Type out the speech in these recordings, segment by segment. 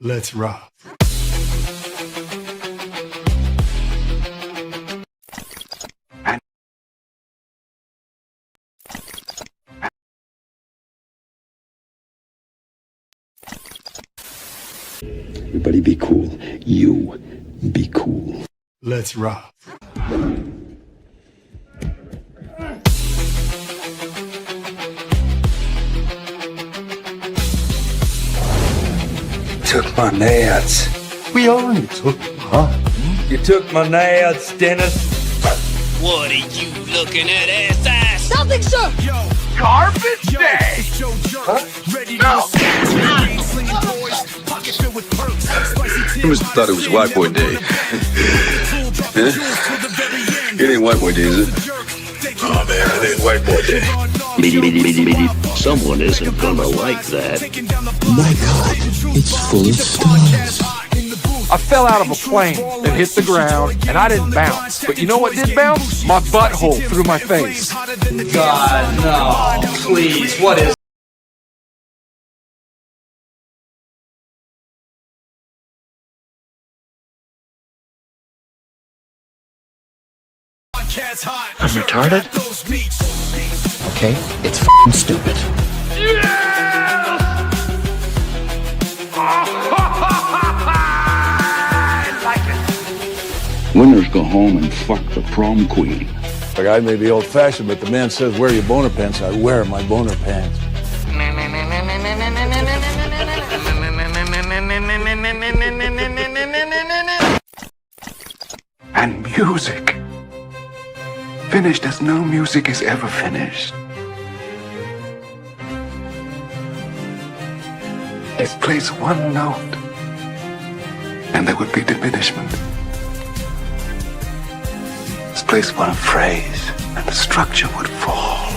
Let's rock. Everybody be cool. You be cool. Let's rock. Took my nads. We only took one. You took my nads, Dennis. What are you looking at, ass? Nothing, sir. Garbage day. Huh? You must have thought it was White Boy Day. Huh? It ain't White Boy Day, is it? Oh man, it ain't White Boy Day. Someone isn't gonna like that. My God, it's full of stars. I fell out of a plane and hit the ground, and I didn't bounce. But you know what did bounce? My butthole through my face. God, no. Please, what is... I'm retarded? Okay, it's f***ing stupid. Winners go home and fuck the prom queen. Like, I may be old-fashioned, but the man says wear your boner pants. I wear my boner pants. And music. Finished as no music is ever finished. It plays one note, and there would be diminishment. It plays one phrase, and the structure would fall.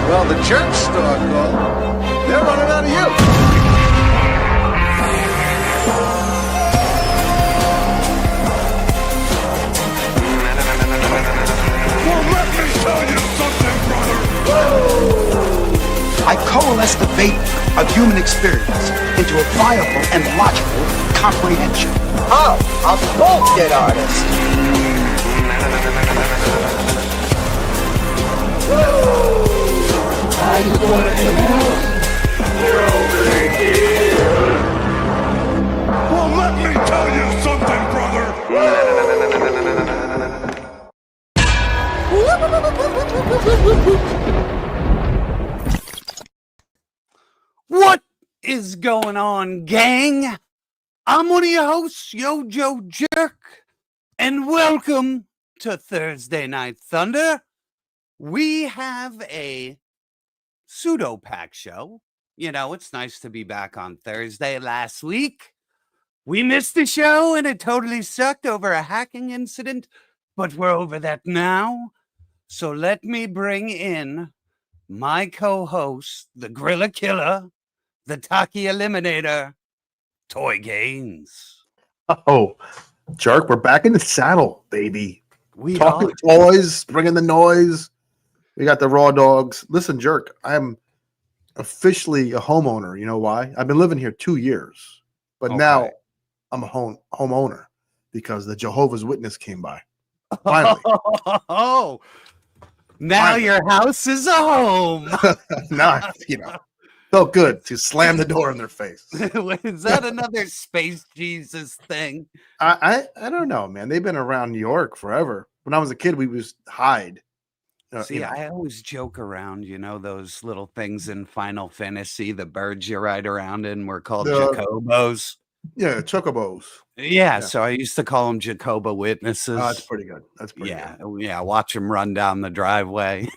Well, the church store called. They're running out of you. Well, let me tell you something, brother. I coalesce the vapor of human experience into a viable and logical comprehension. Oh, a bullshit artist. I just want to Well, let me tell you something, brother. What is going on, gang? I'm one of your hosts, YoJoeJerk, and welcome to Thursday Night Thunder. We have a pseudo-pack show. You know, it's nice to be back on Thursday. Last week, we missed the show, and it totally sucked over a hacking incident, but we're over that now. So let me bring in my co-host, the Gorilla Killer, the Taki Eliminator, Toy Gaines. Oh, Jerk, we're back in the saddle, baby. We Talking are. toys, bringing the noise. We got the raw dogs. Listen, Jerk, I am officially a homeowner. You know why? I've been living here 2 years, but now I'm a homeowner because the Jehovah's Witness came by. Finally. Oh, now Finally. your house is a home. Now, you know, felt good to slam the door in their face. Is that another Space Jesus thing? I don't know, man. They've been around New York forever. When I was a kid, we was hide. See, You know. I always joke around, you know, those little things in Final Fantasy, the birds you ride around in were called Jacobos. Yeah, chocobos. Yeah, so I used to call them Jacoba Witnesses. Oh, that's pretty good. That's pretty good. Yeah, watch them run down the driveway.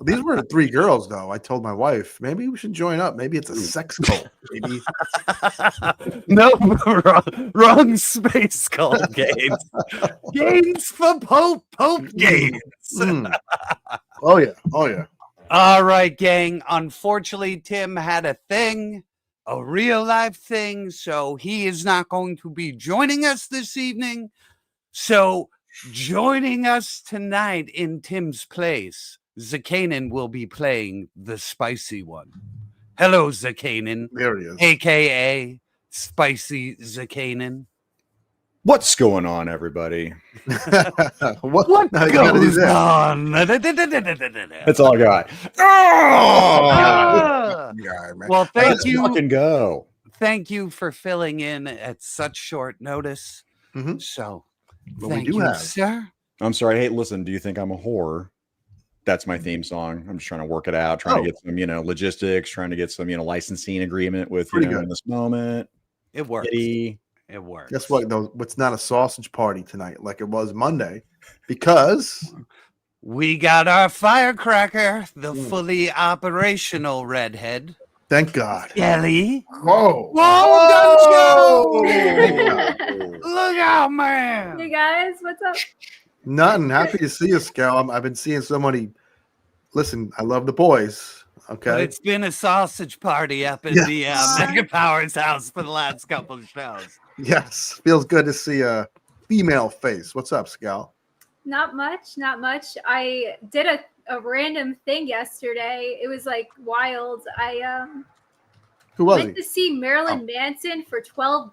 These were 3 girls, though. I told my wife, maybe we should join up. Maybe it's a sex cult. Maybe. No, wrong space cult, Gaines. Gaines for Pope Gaines. Oh, yeah. Oh, yeah. All right, gang. Unfortunately, Tim had a thing, a real life thing, so he is not going to be joining us this evening. So joining us tonight in Tim's place, Zakanin will be playing the spicy one. Hello, Zakanin. There he is. AKA Spicy Zakanin. What's going on, everybody? What Now you gotta do goes this. on? That's all I got. Ah! Guy, man. Well, Let's fucking go. Thank you for filling in at such short notice. Mhm. So, But we thank do you, have. sir. I'm sorry. Hey, listen, do you think I'm a whore? That's my theme song. I'm just trying to work it out, trying to get some, logistics, trying to get some, licensing agreement with, Pretty in good. this moment. It works. Kitty. It works. Guess what? Though, it's not a sausage party tonight like it was Monday because We got our firecracker, the fully operational redhead. thank God. Skelly. Whoa. Whoa, Look out, man. Hey guys, what's up? Nothing. Happy to see you, Scal. I've been seeing so many. Listen, I love the boys. But Okay. it's been a sausage party up in the Mega Powers house for the last couple of shows. Yes. Feels good to see a female face. What's up, Scal? Not much, not much. I did a random thing yesterday. It was like wild. I Who was went he? to see Marilyn Manson for $12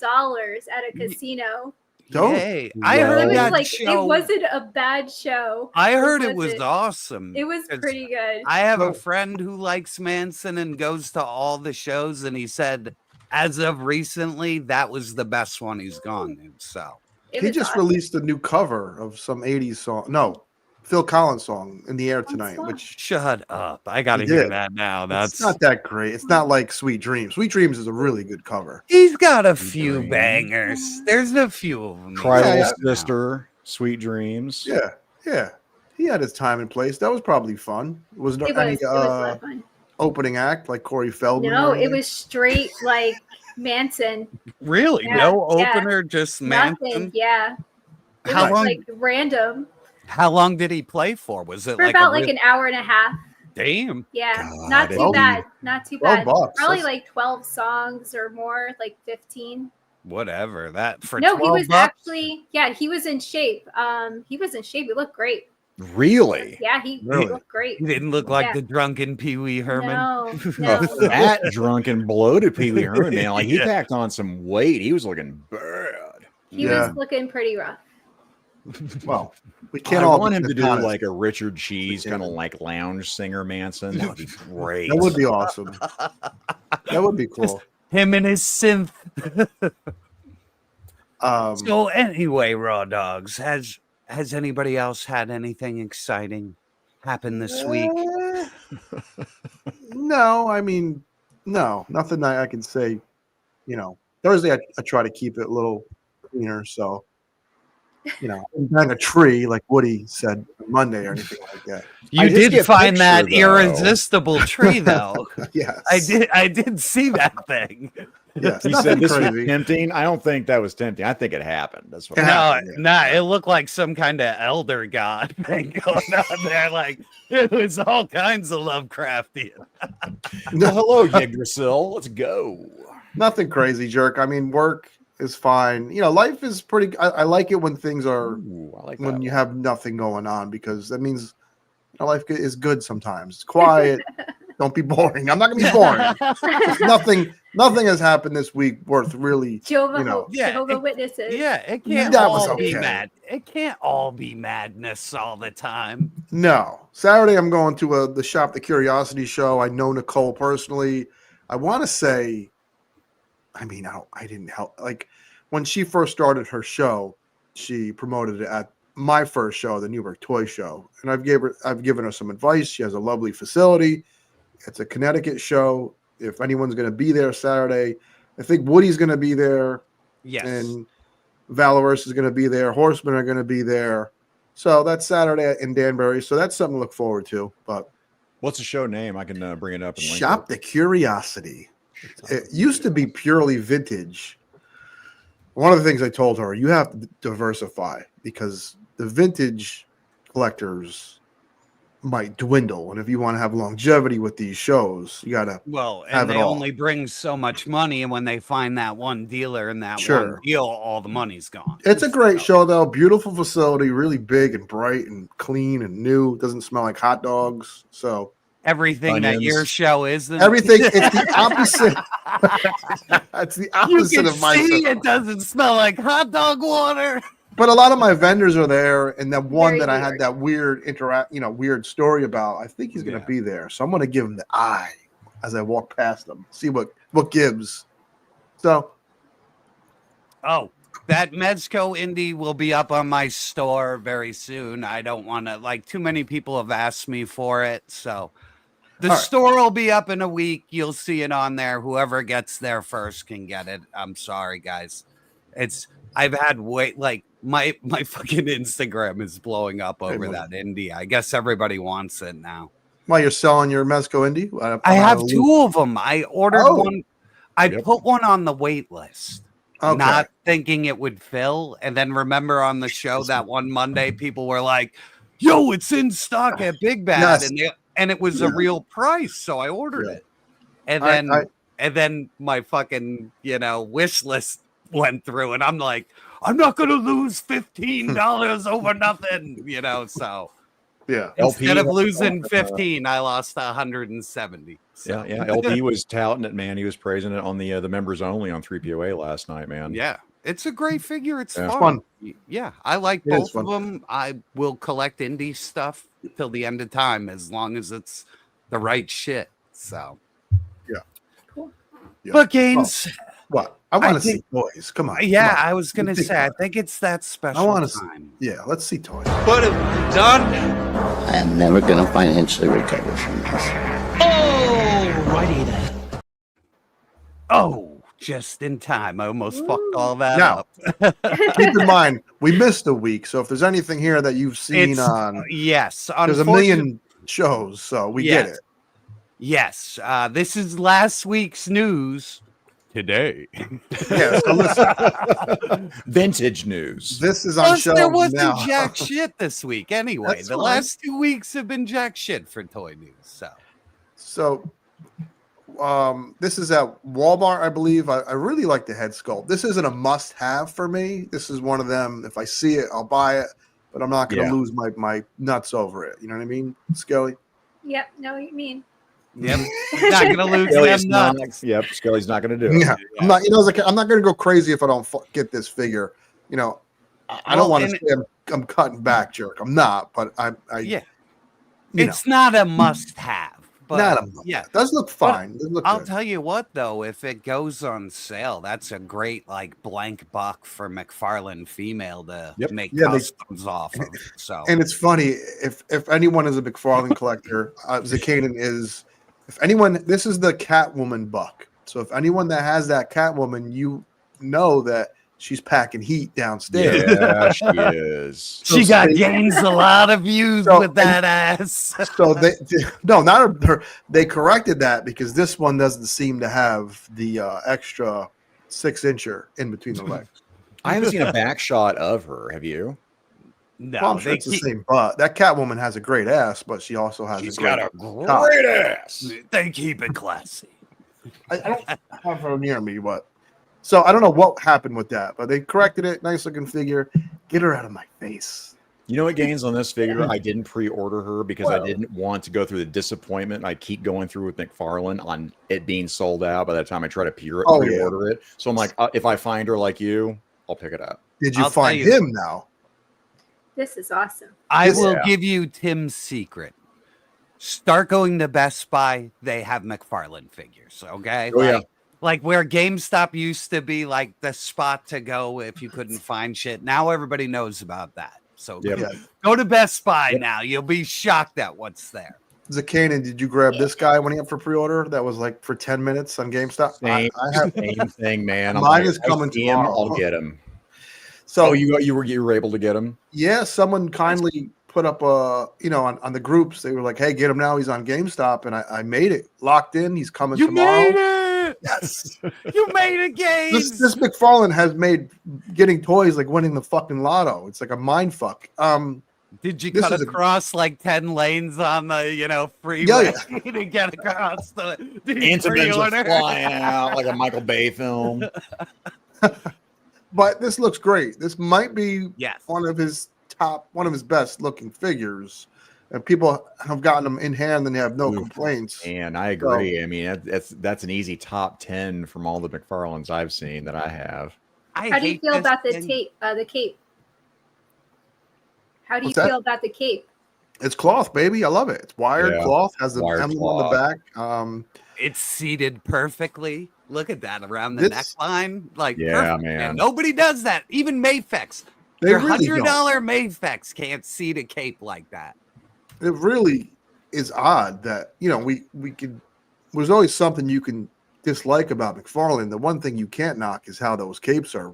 at a casino. Dope. Hey, I It heard was that like show. it wasn't a bad show. I heard it was wasn't. awesome. It was 'Cause pretty good. I have a friend who likes Manson and goes to all the shows, and he said, as of recently, that was the best one he's gone to. So It He was just awesome. released a new cover of some 80s song. No, Phil Collins song In the Air Tonight, song? which shut up. I got to He hear did. that now. it's That's not that great. It's not like Sweet Dreams. Sweet Dreams is a really good cover. he's got a few Dreams. bangers. There's a few of them. Cry Yeah, Little yeah. Sister, Sweet Dreams. Yeah, yeah. He had his time and place. That was probably fun. Was there It any was a lot of fun. opening act like Corey Feldman? No, or it anything? was straight like Manson. Really? Yeah, No yeah. opener, just Manson? Nothing. Yeah. It How was long? like random How long did he play for? Was it for like about a like an hour and a half. damn? Yeah, God, not too well, bad. Not too 12 bad. bucks, Probably that's- like 12 songs or more, like 15. Whatever that for. No, he 12 was bucks? actually, yeah, he was in shape. He was in shape. He looked great. Really? Yeah, he Really? looked great. He didn't look like Yeah. the drunken Pee Wee Herman. No, A no. fat, drunken, bloated Pee Wee Herman, man. Like, he Yeah. packed on some weight. He was looking bad. He Yeah. was looking pretty rough. Well, we I can't all want be him to do honest. like a Richard Cheese Yeah. kind of like lounge singer Manson. That would be great. That would be awesome. That would be cool. Him and his synth. Um, So anyway, Raw Dogs, has anybody else had anything exciting happen this week? No, I mean, no, nothing I can say. Thursday I try to keep it a little cleaner, so I didn't bang a tree like Woody said on Monday or anything like that. You I did did get find picture, that though. irresistible tree, though. Yes, I did see that thing. Yes, He nothing said this was crazy. tempting. I don't think that was tempting. I think it happened. That's what It No, happened, yeah. it looked like some kind of elder god thing going on there. Like it was all kinds of Lovecraftian. Well, hello, Yggdrasil. Let's go. Nothing crazy, jerk. I mean, work is fine. Life is pretty. I like it when things are Ooh, I like when that. you have nothing going on because that means life is good sometimes. It's quiet. Don't be boring. I'm not gonna be boring. Nothing has happened this week worth really. Jehovah, Yeah, Jehovah Witnesses. Yeah, it can't That was all be okay. mad. It can't all be madness all the time. No. Saturday, I'm going to the Shop the Curiosity show. I know Nicole personally. I want to say, I mean, I didn't help. Like when she first started her show, she promoted it at my first show, the New York Toy Show, and I've given her some advice. She has a lovely facility. It's a Connecticut show. If anyone's going to be there Saturday, I think Woody's going to be there. Yes. And Valorous is going to be there. Horsemen are going to be there. So that's Saturday in Danbury. So that's something to look forward to. But What's the show name? I can bring it up and link Shop the Curiosity. It used to be purely vintage. One of the things I told her, you have to diversify because the vintage collectors, might dwindle. And if you want to have longevity with these shows, you gotta and they only bring so much money, and when they find that one dealer and that one deal, all the money's gone. It's a great show though. Beautiful facility, really big and bright and clean and new. Doesn't smell like hot dogs. So everything that your show is, everything. It's the opposite. It's the opposite of my. It doesn't smell like hot dog water. But a lot of my vendors are there, and that one that I had that weird weird story about, I think he's going to be there. So I'm going to give him the eye as I walk past him, see what gives. So, that Mezco Indy will be up on my store very soon. I don't want to too many people have asked me for it, so the store will be up in a week. You'll see it on there. Whoever gets there first can get it. I'm sorry, guys. I've had my fucking Instagram is blowing up over that Indy. I guess everybody wants it now. While you're selling your Mezco Indy, I have two of them. I ordered one. I put one on the wait list, not thinking it would fill. And then remember on the show that one Monday, people were like, "Yo, it's in stock at Big Bad," and it was a real price, so I ordered it. And then my fucking wish list went through, and I'm like, I'm not gonna lose $15 over nothing, so instead of losing 15, I lost 170. So. Yeah. LP was touting it, man. He was praising it on the members only on 3POA last night, man. Yeah, it's a great figure. It's fun. Yeah, I like both of them. I will collect indie stuff till the end of time as long as it's the right shit. So cool. But Gaines, what? I want to see toys. Come on. Yeah, come on. I was going to say, I think it's that special. I want to time. Let's see toys. What have we done? I am never going to financially recover from this. Alrighty then. Oh, just in time. I almost fucked all that up. Keep in mind, we missed a week. So if there's anything here that you've seen on. Yes. There's a million shows. So we get it. Yes. This is last week's news. Today. So listen. Vintage news. This is on shelves there wasn't now. jack shit this week anyway. The last 2 weeks have been jack shit for toy news. So this is at Walmart, I believe. I really like the head sculpt. This isn't a must-have for me. This is one of them. If I see it, I'll buy it, but I'm not going to lose my nuts over it. You know what I mean, Skelly? Yep, know what you mean. Yep, not gonna lose them nuts. Yep, Skelly's not gonna do it. Yeah, I'm not. I'm not gonna go crazy if I don't get this figure. I don't want to say I'm cutting back, jerk. I'm not, but it's not a must-have. But not a must. It does look fine. I'll tell you what, though, if it goes on sale, that's a great blank buck for Mcfarlane female to make customs off of. So, and it's funny if anyone is a Mcfarlane collector, Zakaden is. If anyone, this is the Catwoman buck. So if anyone that has that Catwoman, you know that she's packing heat downstairs. Yeah, she is. She gains a lot of views with that ass. So they corrected that because this one doesn't seem to have the extra 6-incher in between the legs. I haven't seen a back shot of her. Have you? No, I'm sure it's the same butt. That Catwoman has a great ass, but she also has got a great ass. They keep it classy. I don't have her near me, but so I don't know what happened with that, but they corrected it. Nice looking figure. Get her out of my face. You know what gains on this figure? I didn't pre-order her because I didn't want to go through the disappointment I keep going through with Mcfarlane on it being sold out by the time I try to pre-order it. So I'm like, if I find her like you, I'll pick it up. Did you find him now? This is awesome. I will give you Tim's secret. Start going to Best Buy. They have Mcfarlane figures. Okay. Like where GameStop used to be like the spot to go if you couldn't find shit. Now everybody knows about that. So go to Best Buy now. You'll be shocked at what's there. Zakanen, did you grab this guy when he up for pre-order? That was like for 10 minutes on GameStop. I have same thing, man. Mine is coming tomorrow. I'll get him. So you were able to get him? Yeah, someone kindly put up on the groups. They were like, "Hey, get him now. He's on GameStop," and I made it locked in. He's coming tomorrow. Made it. Yes, you made a game. This Mcfarlane has made getting toys like winning the fucking lotto. It's like a mind fuck. Did you This cut is across like 10 lanes on the, freeway to get across the Antigens are pre-order? flying out like a Michael Bay film. But this looks great. This might be Yes. one of his best looking figures. And people have gotten them in hand and they have no complaints. And I agree. I mean, that's an easy top 10 from all the McFarlanes I've seen that I have. How do you feel about the cape? How do you feel about the cape? It's cloth, baby. I love it. It's wired cloth. Has the emblem on the back. It's seated perfectly. Look at that around the neckline. Like, perfect, man. Nobody does that. Even Mayfex. Your $100 Mayfex can't seat a cape like that. It really is odd that we could. There's always something you can dislike about McFarlane. The one thing you can't knock is how those capes are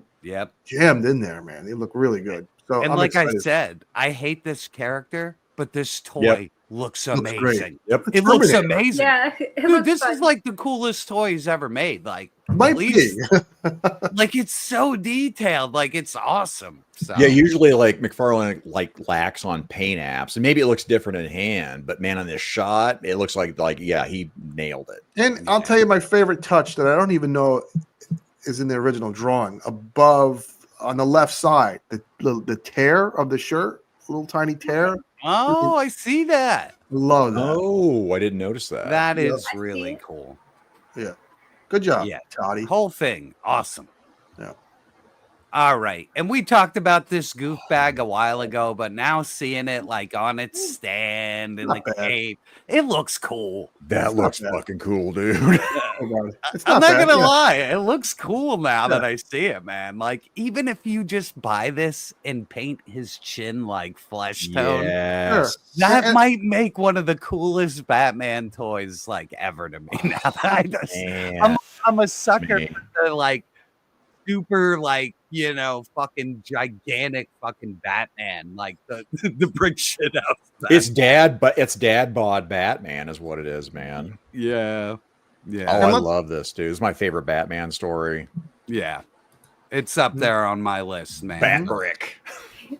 jammed in there, man. They look really good. So and I'm like excited. I said, I hate this character, but this toy looks amazing. Yep. It looks amazing. Yeah, dude, this is like the coolest toy he's ever made. Like, might be. Like, it's so detailed. Like, it's awesome. So. Yeah, usually like McFarlane lacks on paint apps, and maybe it looks different in hand, but man, on this shot, it looks like he nailed it. And I'll tell you my favorite touch that I don't even know is in the original drawing. Above on the left side, the tear of the shirt, a little tiny tear. Oh, I see that. Love that. Oh, I didn't notice that. That is really cool. Yeah. Good job, Yeah. Toddy. Whole thing. Awesome. Yeah. All right. And we talked about this goof bag a while ago, but now seeing it like on its stand and the cape, it looks cool. That looks fucking cool, dude. I'm not gonna lie, it looks cool now that I see it, man. Like, even if you just buy this and paint his chin like flesh tone, that might make one of the coolest Batman toys like ever to me. Now that I'm a sucker for the like super like fucking gigantic fucking Batman, like the brick shit out. It's dad bod Batman is what it is, man. Yeah. Oh, I love this, dude. It's my favorite Batman story. Yeah. It's up there on my list, man. Bat brick.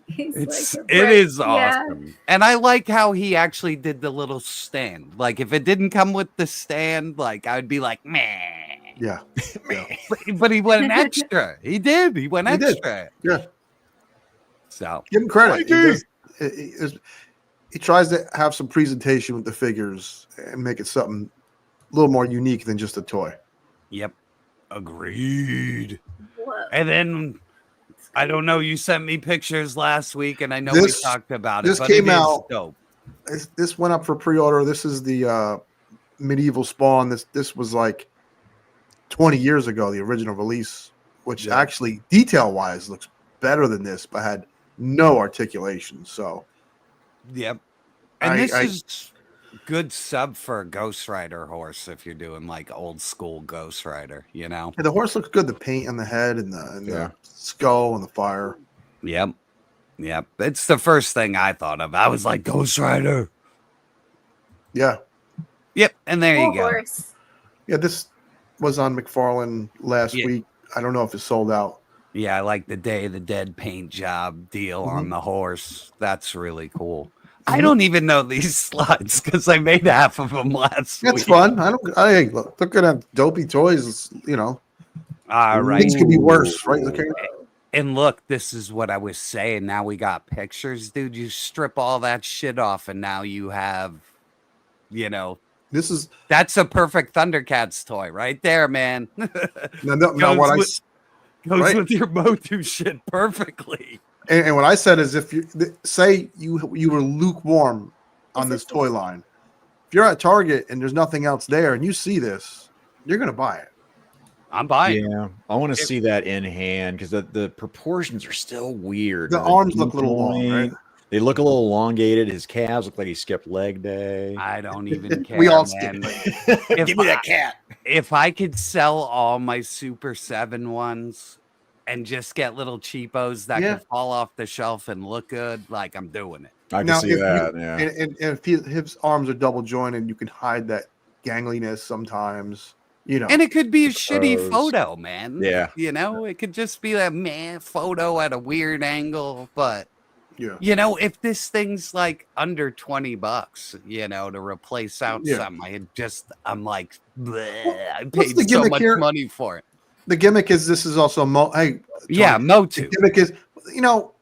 It is awesome. Yeah. And I like how he actually did the little stand. Like, if it didn't come with the stand, like, I would be like, meh. Yeah. But he went extra. He did. He went extra. Yeah. So give him credit. He tries to have some presentation with the figures and make it something a little more unique than just a toy. Yep. Agreed. Whoa. And then I don't know, you sent me pictures last week and I know we talked about it. This came out dope. This went up for pre-order. This is the medieval Spawn. This was like 20 years ago, the original release, which actually detail-wise looks better than this, but had no articulation. So, yep. And this is good sub for a Ghost Rider horse if you're doing like old school Ghost Rider, Yeah, the horse looks good. The paint on the head and the skull and the fire. Yep. Yep. It's the first thing I thought of. I was like, Ghost Rider. Yeah. Yep. And there you go. Horse. Yeah, this was on McFarlane last week. I don't know if it's sold out. Yeah, I like the Day of the Dead paint job deal on the horse. That's really cool. I don't even know these slides because I made half of them last week. That's fun. Look at dopey toys, All right. Things could be worse, right? Okay. And look, this is what I was saying. Now we got pictures, dude. You strip all that shit off, and now you have, that's a perfect Thundercats toy right there, man. Goes with your Motu shit perfectly. And what I said is, if you say you were lukewarm on this toy line, if you're at Target and there's nothing else there, and you see this, you're gonna buy it. I'm buying. Yeah, I want to see that in hand because the proportions are still weird. The arms look a little long, right? They look a little elongated. His calves look like he skipped leg day. I don't even care. We all man. skip. Give me that cat. If I could sell all my Super 7 ones and just get little cheapos that can fall off the shelf and look good, like, I'm doing it. I can see that. And if his arms are double jointed, you can hide that gangliness sometimes. And it could be a shitty photo, man. Yeah. It could just be a photo at a weird angle, but Yeah. You know, if this thing's like under $20, you know, to replace out something, I'm like, bleh, I paid so much money for it. The gimmick is this is also Tony, Motu. The gimmick is, you know,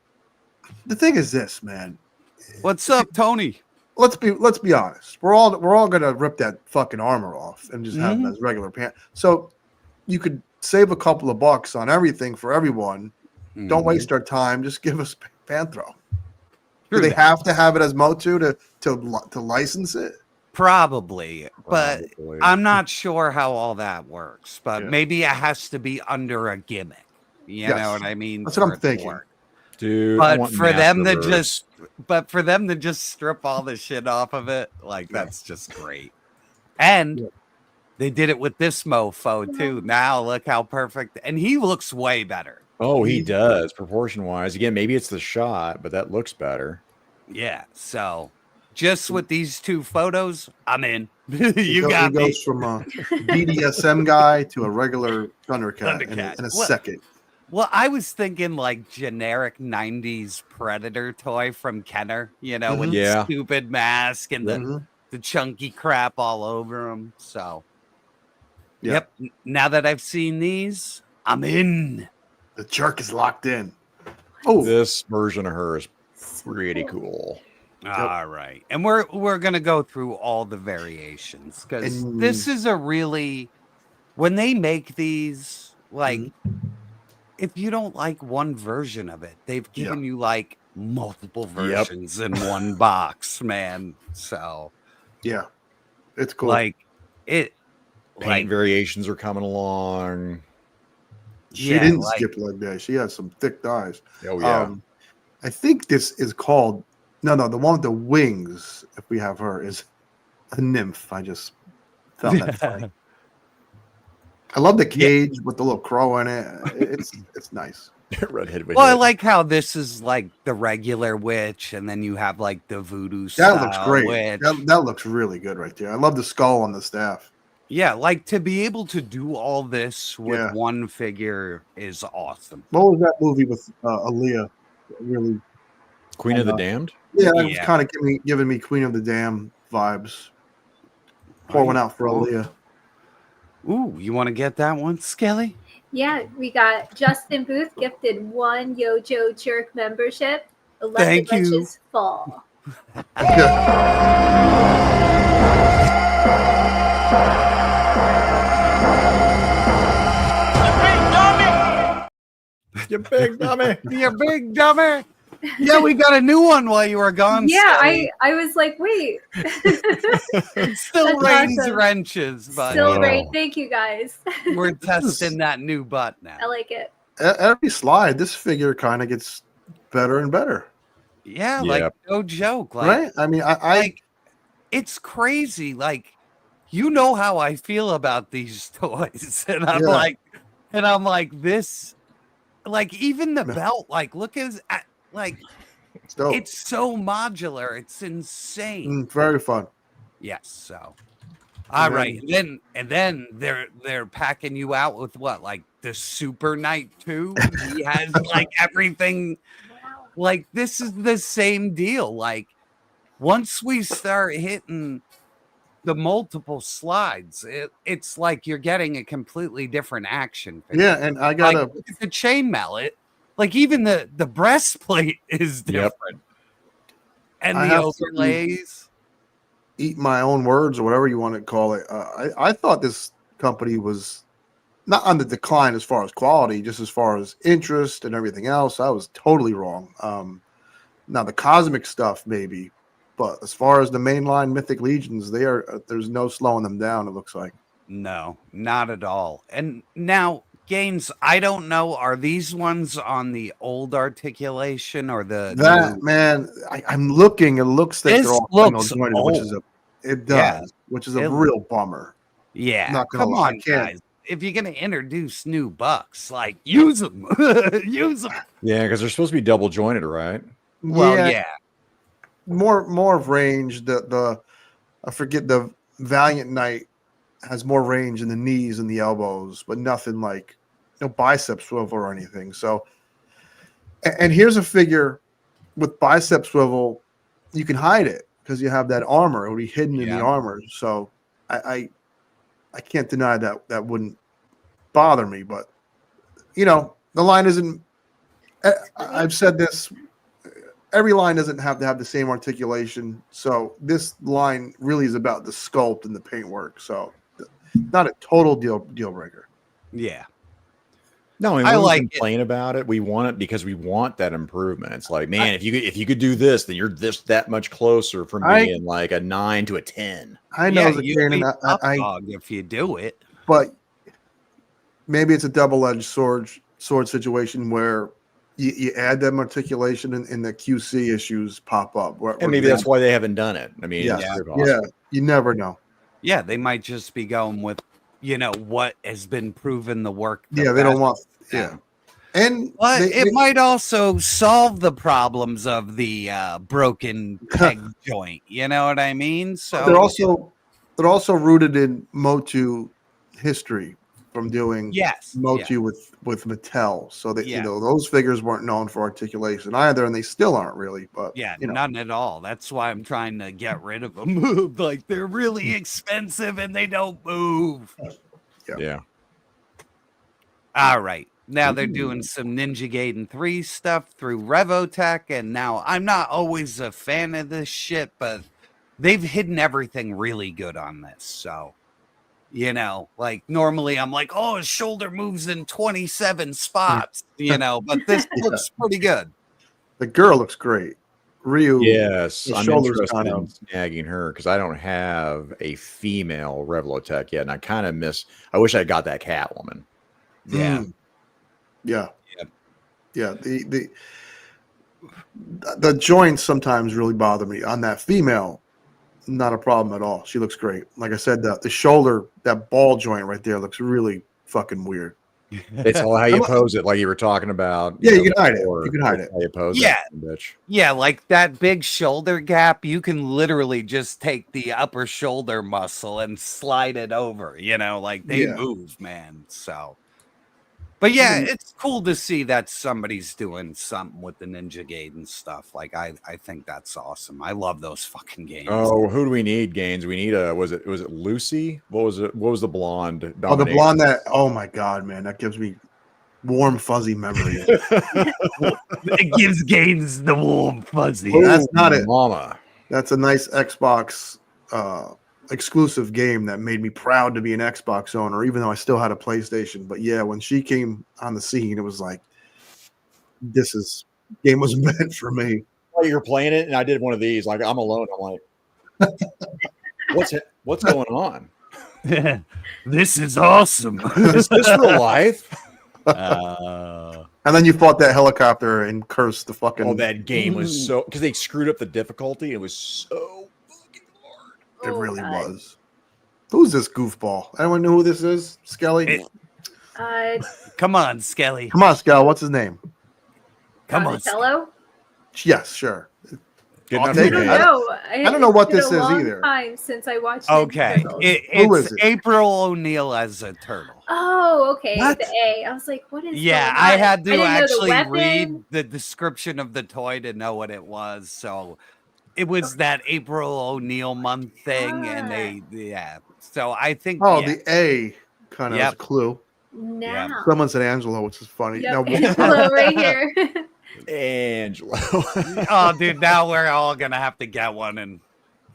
the thing is this, man. What's up, Tony? Let's be honest. We're all gonna rip that fucking armor off and just have them as regular pants. So you could save a couple of bucks on everything for everyone. Don't waste our time. Just give us Panthro. Do they have to have it as Motu to license it? Probably, but I'm not sure how all that works. But maybe it has to be under a gimmick. You know what I mean? That's what I'm thinking. Dude, but for them to just strip all the shit off of it, like that's just great. And they did it with this mofo too. Now look how perfect, and he looks way better. Oh, he does, proportion wise. Again, maybe it's the shot, but that looks better. Yeah. So just with these two photos, I'm in. He goes from a BDSM guy to a regular Thundercat. In a second. Well, I was thinking like generic 90s Predator toy from Kenner, you know, with the stupid mask and the chunky crap all over him. So, yep. Now that I've seen these, I'm in. The jerk is locked in. Oh, this version of her is pretty cool. All right. And we're going to go through all the variations because this is a really, when they make these, like, if you don't like one version of it, they've given you like multiple versions in one box, man. So, yeah, it's cool. Like, paint variations are coming along. She didn't skip like that. She has some thick thighs. Oh yeah. I think this is called the one with the wings. If we have her, is a nymph. I just found that funny. I love the cage with the little crow in it. It's nice. Redhead. Well, I like how this is like the regular witch, and then you have like the voodoo style. That looks great. Witch. That looks really good right there. I love the skull on the staff. Yeah, like to be able to do all this with one figure is awesome. What was that movie with Aaliyah? Really, Queen of the Damned. Yeah, it was kind of giving me Queen of the Damned vibes. Pour one out for Aaliyah. Ooh, you want to get that one, Skelly? Yeah, we got Justin Booth gifted 1 YoJoeJerk membership. 11 Thank you. Witches Fall. You big dummy. You big dummy. Yeah, we got a new one while you were gone. Yeah, Skelly. I was like, wait. Still That's rains awesome. wrenches, but Still rain. Thank you guys. we're testing that new butt now. I like it. Every slide, this figure kind of gets better and better. Yeah, like no joke. Like, right? I mean, I it's crazy. Like, you know how I feel about these toys, and I'm like, this, like, even the belt. Like, look at like, it's so modular. It's insane. Very fun. Yes. So, all right. And then they're packing you out with what, like the Super Knight 2? He has like everything. Like, this is the same deal. Like, once we start hitting the multiple slides, it's like you're getting a completely different action figure. Yeah, and I got look at the chain mallet. Like, even the breastplate is different. And the overlays. Eat my own words or whatever you want to call it. I thought this company was not on the decline as far as quality, just as far as interest and everything else. I was totally wrong. Now the cosmic stuff maybe, but as far as the mainline Mythic Legions, there's no slowing them down. It looks like no, not at all. And now, Gaines, I don't know. Are these ones on the old articulation or the that new? Man? I'm looking. It looks like this they're all looks jointed, old. which is a real bummer. Yeah, not gonna come lie. on, guys. If you're gonna introduce new bucks, like use them, use them. Yeah, because they're supposed to be double jointed, right? Well, yeah. More of range. The I forget the Valiant Knight has more range in the knees and the elbows, but nothing like no bicep swivel or anything. So, and here's a figure with bicep swivel, you can hide it because you have that armor. It would be hidden in the armor. So I can't deny that wouldn't bother me. But the line isn't. I've said this. Every line doesn't have to have the same articulation. So this line really is about the sculpt and the paintwork. So not a total deal breaker. Yeah. No, I mean, we complain about it. We want it because we want that improvement. It's like, man, if you could do this, then you're that much closer from being like a 9 to a 10. I know if you do it, but maybe it's a double-edged sword situation where you add them articulation and the QC issues pop up. And maybe that's why they haven't done it. I mean, you never know. Yeah, they might just be going with what has been proven the work. They don't want. Yeah, and it might also solve the problems of the broken peg joint. You know what I mean? So they're also rooted in Motu history from doing Motu with Mattel. So that those figures weren't known for articulation either, and they still aren't really. But none at all. That's why I'm trying to get rid of them. Like they're really expensive and they don't move. Yeah. All right. Now they're doing some Ninja Gaiden 3 stuff through Revotech, and now I'm not always a fan of this shit, but they've hidden everything really good on this. So, like normally I'm like, oh, his shoulder moves in 27 spots, but this looks pretty good. The girl looks great. Ryu. Yes, I'm interested in snagging her because I don't have a female Revotech yet, and I kind of I wish I got that Catwoman. Yeah. Yeah. The joints sometimes really bother me. On that female, not a problem at all. She looks great. Like I said, the shoulder, that ball joint right there looks really fucking weird. It's all how you pose it, like you were talking about. Yeah, you can hide it. You can hide it. How you pose it, bitch. Yeah, like that big shoulder gap, you can literally just take the upper shoulder muscle and slide it over. Like they move, man. So. But yeah, it's cool to see that somebody's doing something with the Ninja Gaiden stuff. Like I think that's awesome. I love those fucking games. Oh, who do we need, Gaines? We need was it Lucy? What was it? What was the blonde? Oh, the blonde oh my god, man, that gives me warm fuzzy memory. It gives Gaines the warm fuzzy. That's not it, mama. That's a nice Xbox exclusive game that made me proud to be an Xbox owner, even though I still had a PlayStation. But yeah, when she came on the scene, it was like, game was meant for me. Well, you're playing it, and I did one of these. Like I'm alone. I'm like, what's going on? This is awesome. Is this real life? And then you fought that helicopter and cursed the fucking. Oh, that game was so because they screwed up the difficulty. It was so. It really was. Who's this goofball? Anyone know who this is? Skelly? Come on, Skelly. Come on, Skelly. What's his name? Come on. Donatello? Yes, sure. I don't know what this is either. Time since I watched. Okay, it's April O'Neil as a turtle. Oh, okay. What? The A. I was like, what is? Yeah, I had to actually read the description of the toy to know what it was. So. It was that April O'Neil month thing, and So I think. Oh, the A kind of is a clue. Now. Someone said Angelo, which is funny. Yep. Angelo right here. Angelo. Oh, dude, now we're all gonna have to get one and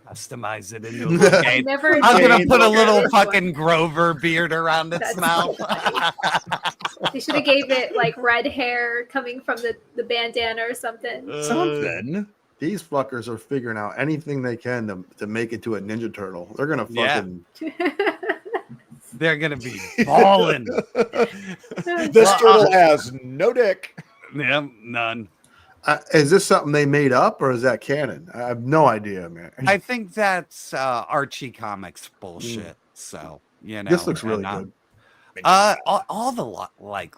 customize it into a little game. I'm gonna put a little fucking Grover beard around its mouth. They should have gave it like red hair coming from the bandana or something. Something. These fuckers are figuring out anything they can to make it to a Ninja Turtle. They're gonna fucking. They're gonna be balling. This turtle has no dick. Yeah, none. Is this something they made up, or is that canon? I have no idea, man. I think that's Archie Comics bullshit. So this looks really good. All the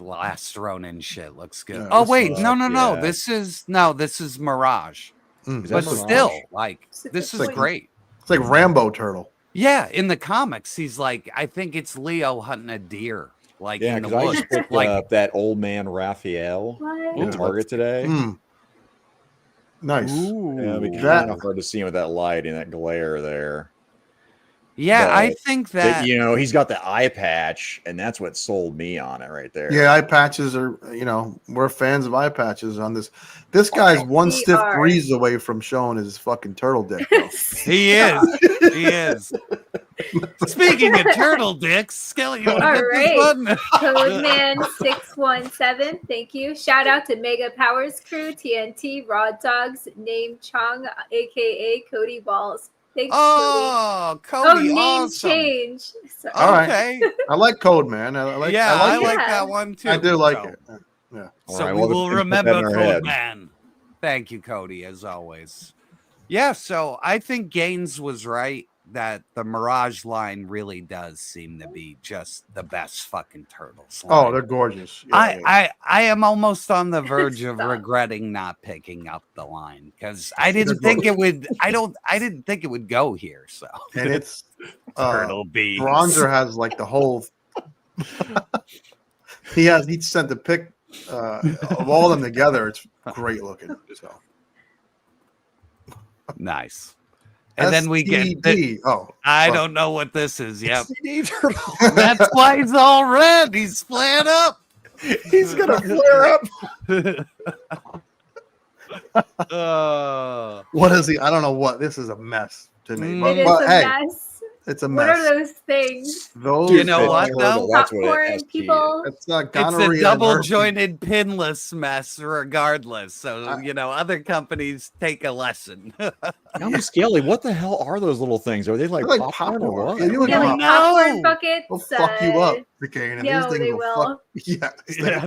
Last Ronin shit looks good. Oh wait, no. This is Mirage. But still, this is great. It's like Rambo Turtle. Yeah, in the comics, he's like, I think it's Leo hunting a deer. Like, in the I woods. just picked up that old man Raphael in Target today. Nice. Yeah, it'd be That- kind of hard to see him with that light and that glare there. Yeah, But I think that you know, he's got the eye patch, and that's what sold me on it right there. Yeah, eye patches are, we're fans of eye patches on this. This guy's one stiff breeze away from showing his fucking turtle dick. Though. he is. He is. Speaking of turtle dicks, Skelly, you want to hit this button? Codeman617, thank you. Shout out to Mega Powers Crew, TNT, Raw Dogs, Name Chong, aka Cody Balls. Thanks, Cody. Oh, name Awesome. change. Sorry. All right. Okay. I like Code, man. I like that one too. I do like So- it. Yeah. So right, we well, will put that remember in our Code head. Man. Thank you, Cody, as always. Yeah, so I think Gaines was right that the Mirage line really does seem to be just the best fucking turtles. Oh, line. they're gorgeous. Yeah, I am almost on the verge of regretting not picking up the line because I didn't think it would. I didn't think it would go here. So and it's turtle beans. Bronzer has like the whole. he sent the pic of all of them together. It's great looking. So nice. And then we get I don't know what this is. Yep. That's why he's all red. He's flared up. He's gonna flare up. What is he? I don't know what. This is a mess to me. It is But a hey, mess. it's a What mess. are those things? Those You know what though? Popcorn people. It's not It's a gonorrhea. double jointed pinless mess regardless. So other companies take a lesson. Now, Skelly, what the hell are those little things? Are they like, They're like popcorn or popcorn. what? Yeah, you look Yeah, like like popcorn buckets. They'll fuck you up, Duquesne. no, These things they will will. fuck. Yeah, Yeah,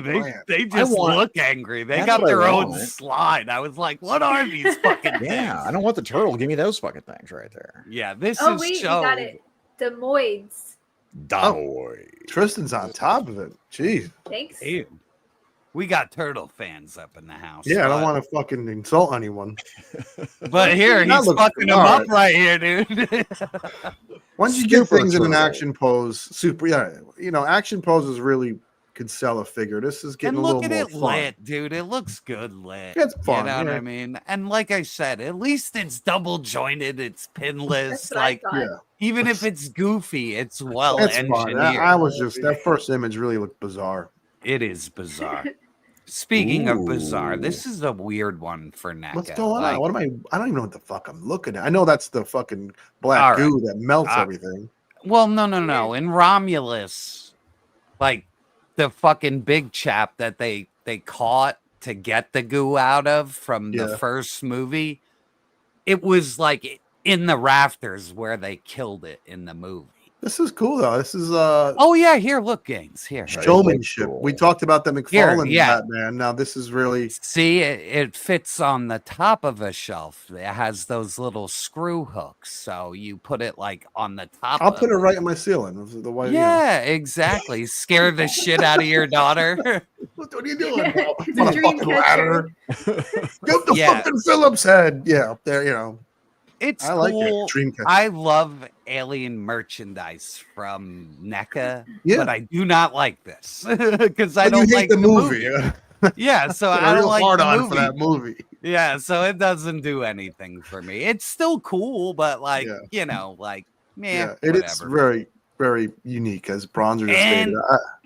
they I just want- look angry. They That's got what I their own want. slide. I was like, what are these fucking things? Yeah, I don't want the turtle. Give me those fucking things right there. Yeah, this Oh is wait, so you got it. Demoids. Tristan's on top of it. Jeez. Thanks. Ew. We got turtle fans up in the house. Yeah, I don't but- want to fucking insult anyone. But here, That he's looks fucking him all up right. right here, dude. Once you get Super things in an turtle. action pose, action poses really could sell a figure. This is getting And a look little at more it fun. lit, dude. It looks good lit. It's fun, You know what yeah. I mean? And like I said, at least it's double jointed. It's pinless. That's what I thought. Yeah, Even if it's goofy, it's well it's engineered. fun. I was just that first image really looked bizarre. It is bizarre. Speaking of bizarre, this is a weird one for NECA. What's going Like, on? What am I? I don't even know what the fuck I'm looking at. I know that's the fucking black All right. goo that melts Uh, everything. Well, no. In Romulus, like the fucking big chap that they caught to get the goo out of from the Yeah. first movie, it was like in the rafters where they killed it in the movie. This is cool though. This is Oh yeah, here, look, Gaines, here. showmanship. We talked about the McFarlane yeah. Batman. Now this is really See, it fits on the top of a shelf. It has those little screw hooks, so you put it like on the top. I'll of put it right in my ceiling. The white, Yeah, exactly. Scare the shit out of your daughter. What are you doing? It's On a a dream fucking catcher. ladder. Give the Yeah. fucking Phillips head. Yeah, there. It's I like cool. it. Dreamcatcher. I love alien merchandise from NECA, Yeah. but I do not like this because I But don't you hate like the movie. Yeah, so Put a I don't real like hard the on movie. for that movie. Yeah, so it doesn't do anything for me. It's still cool, but like Yeah, it is whatever. very, very unique, as Bronzer just And-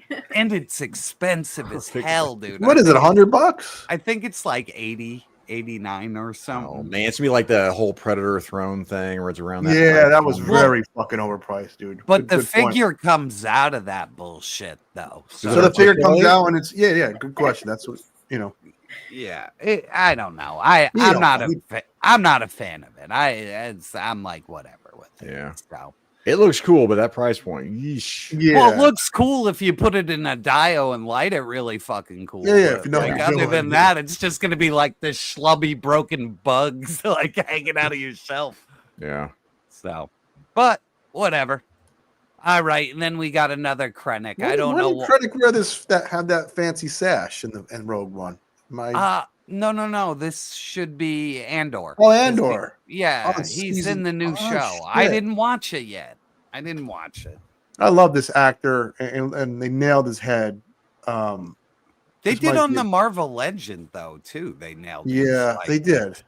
stated. And it's expensive as hell, dude. What is it? $100? I think it's like 80, 89 or Oh something. man, it's gonna be like the whole Predator throne thing where it's around that. Yeah, price that was point. very fucking overpriced, dude. But the Good point. figure comes out of that bullshit, though. So the figure comes out and it's good question. That's what Yeah, I don't know. I'm not a fan of it. I'm like whatever with it. Yeah. So. It looks cool, but that price point, yeesh. Yeah. Well, it looks cool if you put it in a dio and light it really fucking cool. Yeah, but, if you know like, what you're other doing, than yeah. that, it's just gonna be like the schlubby broken bugs like hanging out of your shelf. Yeah. So, but whatever. All right, and then we got another Krennic. I don't know. When did Krennic wear that had that fancy sash in Rogue One? No. This should be Andor. Oh, Andor. Yeah, Oh, it's he's season- in the new oh, show. I shit. didn't watch it yet. I love this actor, and they nailed his head. They This did might on be- the Marvel Legend though too. They nailed. Yeah, his, they did.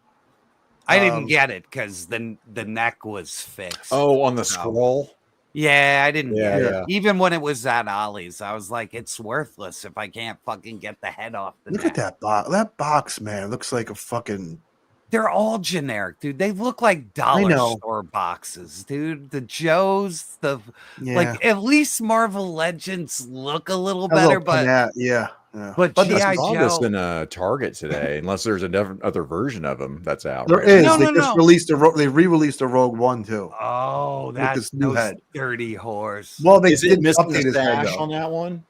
I didn't get it because the neck was fixed. Oh, on the scroll. Yeah, I didn't get it. Yeah. Even when it was at Ollie's, I was like, it's worthless if I can't fucking get the head off the Look neck. at that box. That box, man, it looks like a fucking. They're all generic, dude. They look like dollar store boxes, dude. The Joes, like at least Marvel Legends look a little better, but yeah. But I G.I. saw this Joe. in a Target today, unless there's a different other version of them that's out. There right is. now. They just released they re-released a Rogue One too. Oh, that's this new head. Dirty horse. Well, they Is it did missing update a his head sash though. on that one?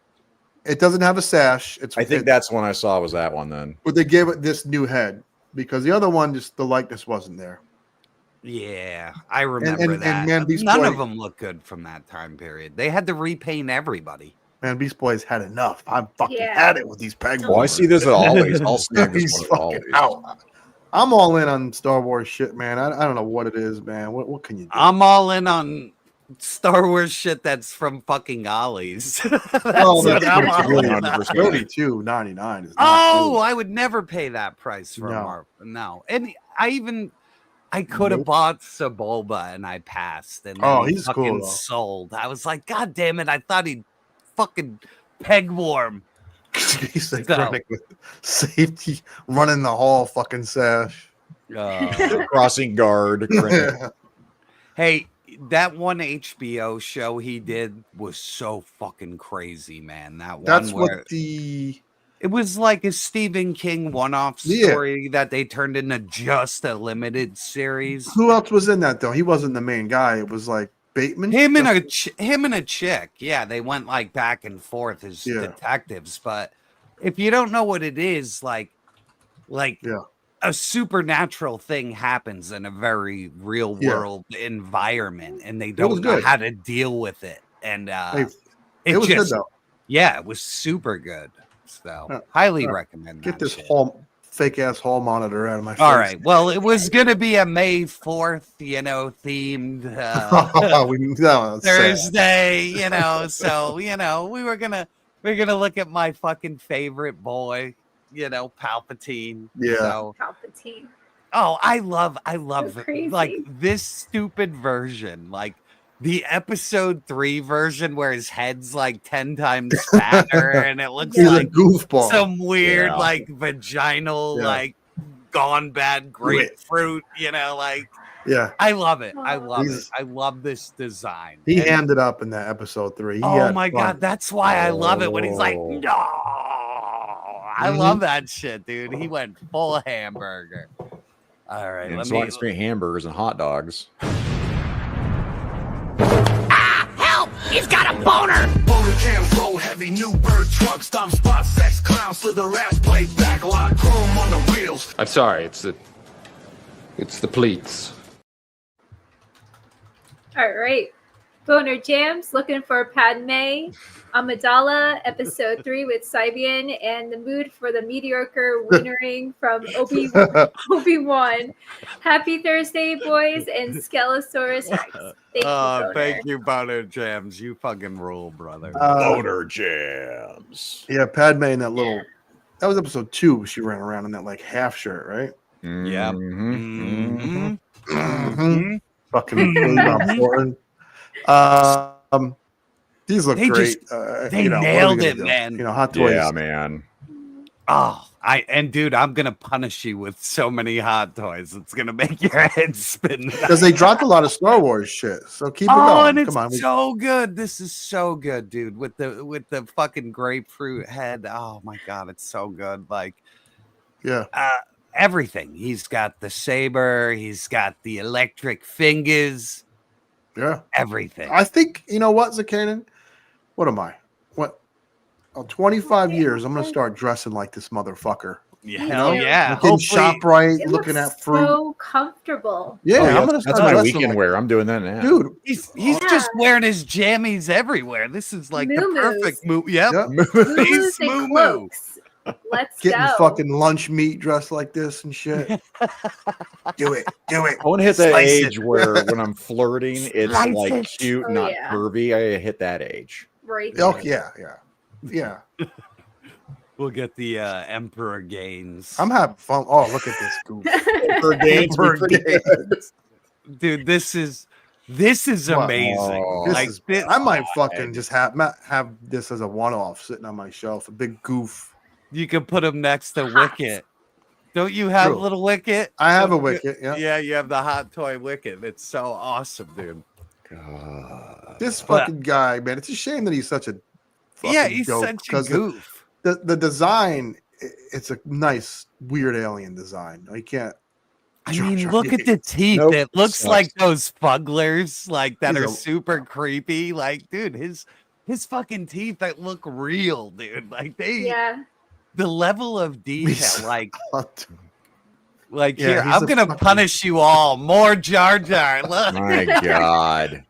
It doesn't have a sash. I think that's one I saw was that one then. But they gave it this new head because the other one, just the likeness wasn't there. Yeah, I remember that. And man, Beast None Boy, of them look good from that time period. They had to repaint everybody. Man, Beast Boy's had enough. I'm fucking Yeah. had it with these peg. Oh, I see this at always. I'll snag this He's one at fucking always. out. I'm all in on Star Wars shit, man. I don't know what it is, man. What can you do? I'm all in on Star Wars shit that's from fucking Ollie's. Oh, what I'm all really in on. $32.99 is not Oh, cool. I would never pay that price for a No. Marvel. No. And I could have bought Sebulba and I passed. And then he he's fucking cool, though. sold. I was like, God damn it. I thought he'd fucking peg warm. He's like So- running with safety, running the hall, fucking sash. Crossing guard. Hey, that one HBO show he did was so fucking crazy, man. That one That's where what the it was like a Stephen King one-off Yeah. story that they turned into just a limited series. who else was in that though? He wasn't the main guy. It was like Bateman. Him and a chick. Yeah, they went like back and forth as Yeah. detectives. But if you don't know what it is, like Yeah. a supernatural thing happens in a very real world environment, and they was don't know good. how to deal with it. And It was good though. Yeah, it was super good. So Yeah. highly Yeah. recommend. Get that this shit. fake ass hall monitor out of my face. All right. Well, it was gonna be a May 4th, themed That's sad. Thursday, so we're gonna look at my fucking favorite boy, Palpatine. Yeah. So, Palpatine. oh, I love So crazy. like this stupid version, like the episode 3 version where his head's like 10 times fatter and it looks He's a like goofball. some weird Yeah. like vaginal Yeah. like gone bad grapefruit, like Yeah. I love it. I love it. He's- I love this design. He And- hammed it up in that episode 3. He oh had my fun. god, that's why I love it when he's like, Oh. no. I Mhm. love that shit, dude. He went full hamburger. All right, And let so me. I can speak hamburgers and hot dogs. Boner cams roll heavy, new bird trucks, stomp spot, sex clowns, slither ass plate, back lot, chrome on the wheels. I'm sorry, it's the pleats. All right. Boner Jams looking for Padme Amidala, episode 3 with Sibian, and the mood for the mediocre wienering from Obi-Wan. Happy Thursday, boys, and Skelosaurus Rex. Thank you, Boner. Thank you, Boner Jams. You fucking rule, brother. Boner jams. Yeah, Padme in that little. That was episode 2. She ran around in that like half shirt, right? Yeah. Mhm. Mm-hmm. Fucking Bob Thornton. These look They great. just- they what are we nailed gonna it, do? man. Hot toys. Yeah, man. Oh, dude, I'm gonna punish you with so many hot toys. It's gonna make your head spin. Because they dropped a lot of Star Wars shit. So keep it Oh, going. and it's Come on. so good. This is so good, dude. With the fucking grapefruit head. Oh my god, it's so good. Like, yeah. Everything. He's got the saber. He's got the electric fingers. Yeah. Everything. I think, you know what, Zakanin? What am I? What? 25 years, I'm going to start dressing like this motherfucker. Yeah, You hell know? yeah. Looking Hopefully- ShopRite, It looking looks at fruit. so comfortable. Yeah, Oh, I'm yeah, gonna that's start my dressing weekend like- wear. I'm doing that now. Dude, He's Yeah. just wearing his jammies everywhere. This is like the Moo-moos. perfect move. Yep. Yep. Moo-moos Face and moo-moo. cloaks. Let's getting go. fucking lunch meat dressed like this and shit. Do it. I want to hit that Slice age where when I'm flirting, it's Slice like it. cute, Oh, not yeah. curvy. I hit that age. Right. Oh, yeah. We'll get the Emperor Gaines. I'm having fun. Oh, look at this goof. Emperor Gaines. Dude, this is amazing. I might fucking just have this as a one-off sitting on my shelf. A big goof. You can put him next to Wicket. Don't you have little Wicket? I have a Wicket. Yeah. Yeah, you have the hot toy Wicket. It's so awesome, dude. God. This fucking guy, man. It's a shame that he's such a fucking he's dope, such a goof. The design, it's a nice, weird alien design. You can't. I mean, look at the teeth. Nope. It looks Sucks. like those fugglers, like that He's are a- super creepy. Like, dude, his fucking teeth that look real, dude. Like the level of detail, like here, I'm gonna punish you all. More Jar Jar. Look. My God.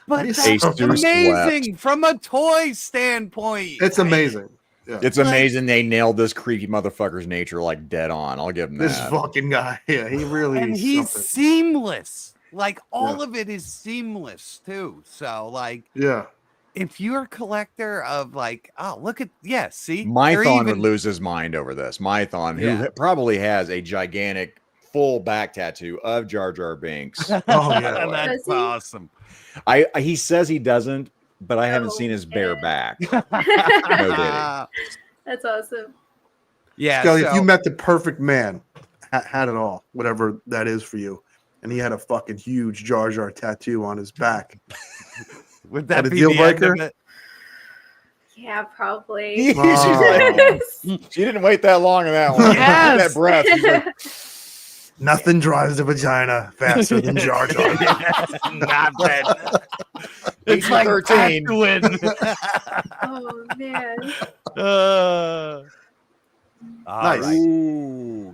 But He's that's so amazing from a toy standpoint. It's amazing. Yeah. It's amazing they nailed this creepy motherfucker's nature like dead on. I'll give him This that. fucking guy. Yeah, he really And is he's something. seamless. Like all of it is seamless too. So like Yeah. if you're a collector of like, oh look at see, Mython would lose his mind over this. Mython, who Yeah. probably has a gigantic full back tattoo of Jar Jar Binks. Oh yeah. That's awesome. He says he doesn't, but I haven't seen his bare back. No, That's awesome. Yeah. Skelly, if you met the perfect man, had it all, whatever that is for you, and he had a fucking huge Jar Jar tattoo on his back, would that a be deal the end breaker? of it? Yeah, probably. She's like, she didn't wait that long in that one. Yes. That breath. She's like, Nothing drives the vagina faster than Jar Jar. Not that. It's like 13. Oh man. All Nice. right. ooh,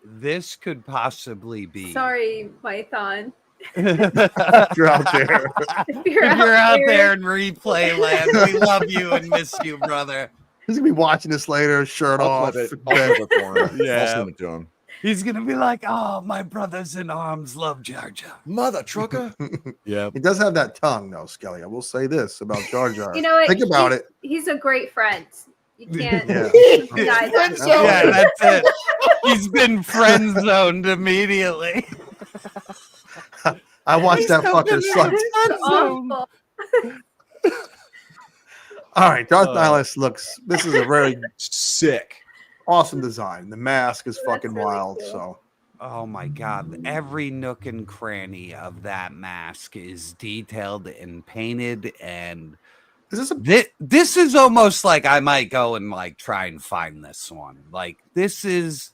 This could possibly be. Sorry, Python. If you're out there. If you're If you're out there in replay land, we love you and miss you, brother. He's gonna be watching this later, shirt I'll off. flip it. I'll flip it for him. Yeah. I'll send it to him. He's gonna be like, "Oh, my brothers in arms love Jar Jar." Mother trucker. Yeah. He does have that tongue, though, Skelly. I will say this about Jar Jar. You know what? Think about it. He's a great friend. You can't Yeah. deny that. Yeah, that's it. He's been friend zoned immediately. I watched that fucker suck. It's awful. All right, Darth Nihilus looks. This is a very Sick. awesome design. The mask is fucking really wild. cool. So Oh my god, every nook and cranny of that mask is detailed and painted, and is this a this is almost like I might go and like try and find this one. Like this is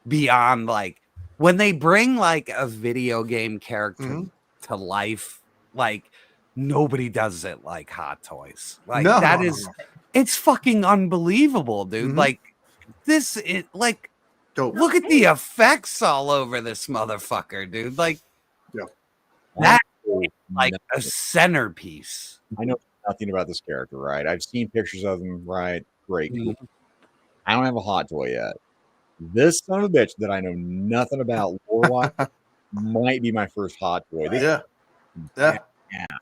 beyond like when they bring like a video game character to life, like nobody does it like Hot Toys. Like No. that is it's fucking unbelievable, dude. Like this is like dope? look at the effects all over this motherfucker, dude. Like Yeah. that is like a centerpiece. I know nothing about this character, right? I've seen pictures of him, right? Great. Cool. I don't have a hot toy yet. This son of a bitch that I know nothing about lore-wise might be my first hot toy. This- Yeah.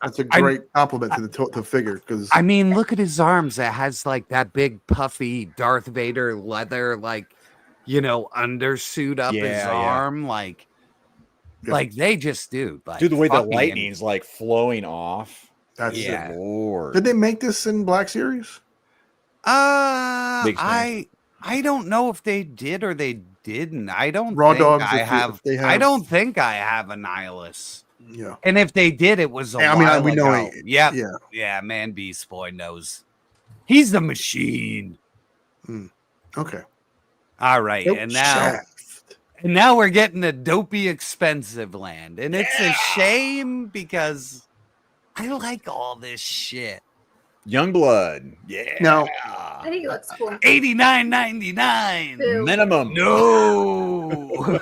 That's a great compliment to the figure because I mean, look at his arms. It has like that big puffy Darth Vader leather, like undersuit up his arm, like they just do. Like, Dude, the way the fucking- lightning's like flowing off. that's Yeah. it. Lord. Did they make this in Black Series? Big fan. I don't know if they did or they didn't. I don't Raw think dogs, I if have. they I have- don't think I have a Nihilus. Yeah. And if they did, it was a Yeah, I mean, while we know ago. it- Yeah, yeah. yeah. Man, Beast Boy knows. He's the machine. Okay. All right, Nope, and now. Shaft. And now we're getting a dopey expensive land. And it's a shame because I like all this shit. Youngblood. Yeah. Now, I think it looks cool. $89.99 Boo. Minimum. No.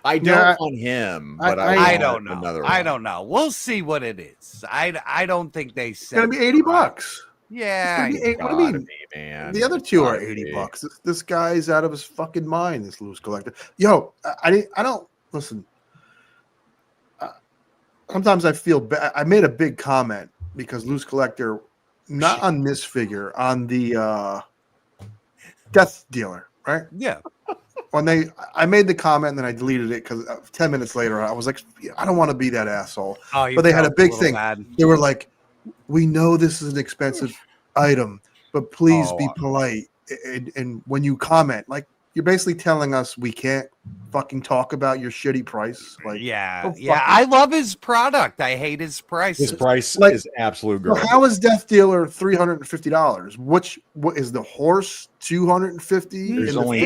I don't Yeah, on him, but I want don't know. another I one. don't know. We'll see what it is. I don't think they it's said gonna be $80. Yeah. It's gonna be what do you Gotta mean? be, man. The other two are Gotta be. $80. This guy's out of his fucking mind. This loose collector. Yo, I don't listen. Sometimes I feel bad. I made a big comment because loose collector not on this figure, on the Death Dealer, right? Yeah. When I made the comment and then I deleted it because 10 minutes later I was like, I don't want to be that asshole. Oh, but they had a big thing. Bad. They were like, we know this is an expensive item, but please be polite. And when you comment, like, you're basically telling us we can't fucking talk about your shitty price. Like, I love his product. I hate his price. His price is absolute garbage. Well, how is Death Dealer $350? What is the horse $250? There's only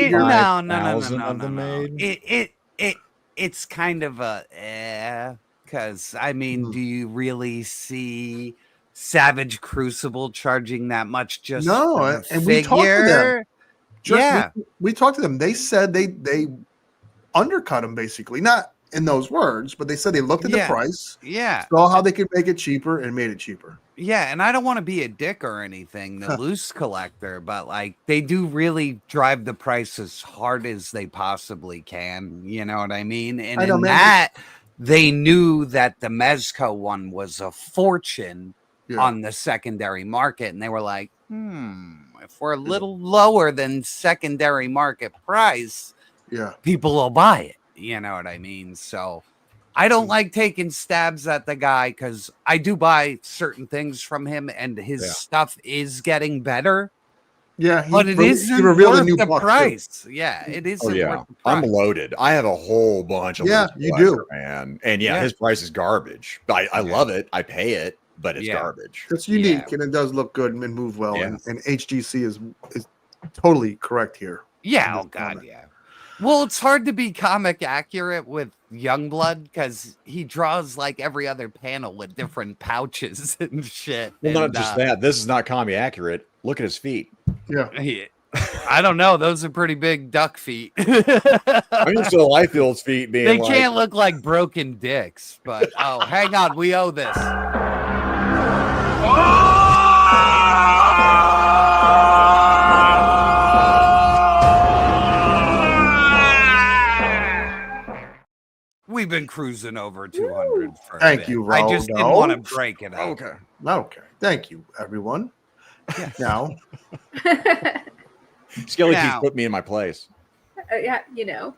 It's kind of a because I mean, do you really see Savage Crucible charging that much just for the and figure? we talked to them. Yeah, we talked to them. They said they undercut them, basically, not in those words, but they said they looked at the price, saw how they could make it cheaper, and made it cheaper. Yeah, and I don't want to be a dick or anything, the loose collector, but like they do really drive the price as hard as they possibly can. You know what I mean? And in that, they knew that the Mezco one was a fortune on the secondary market, and they were like, if we're a little lower than secondary market price, people will buy it. You know what I mean? So I don't like taking stabs at the guy because I do buy certain things from him and his stuff is getting better. Yeah, but it isn't worth the price. Yeah, it isn't worth the price. I'm loaded. I have a whole bunch of you do, man. And his price is garbage. I love it. I pay it. But it's garbage. It's unique and it does look good and move well. And HGC is totally correct here. Yeah. Oh God. Yeah. Well, it's hard to be comic accurate with Youngblood because he draws like every other panel with different pouches and shit. Well, not just that. This is not comic accurate. Look at his feet. Yeah. I don't know. Those are pretty big duck feet. I mean, so Liefeld's feet being they can't look like broken dicks, but hang on. We owe this. We've been cruising over 200 for Thank you, Raul. I just didn't want to break it up. Okay. Thank you, everyone. Now, Skelly keeps put me in my place. You know.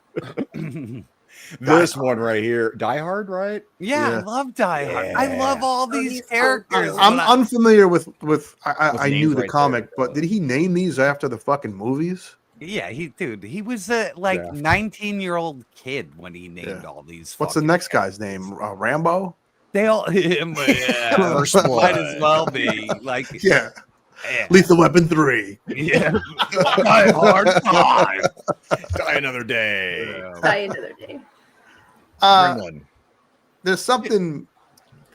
This one right here, Die Hard, right? Yeah, I love Die Hard. I love all these characters. I'm unfamiliar with. I knew the comic, but did he name these after the fucking movies? Yeah, he was a 19-year-old kid when he named all these. What's the next guy's name? Rambo. They all might as well be like Lethal Weapon 3. Yeah. Die Hard 5. Die another day. Die another day. There's something.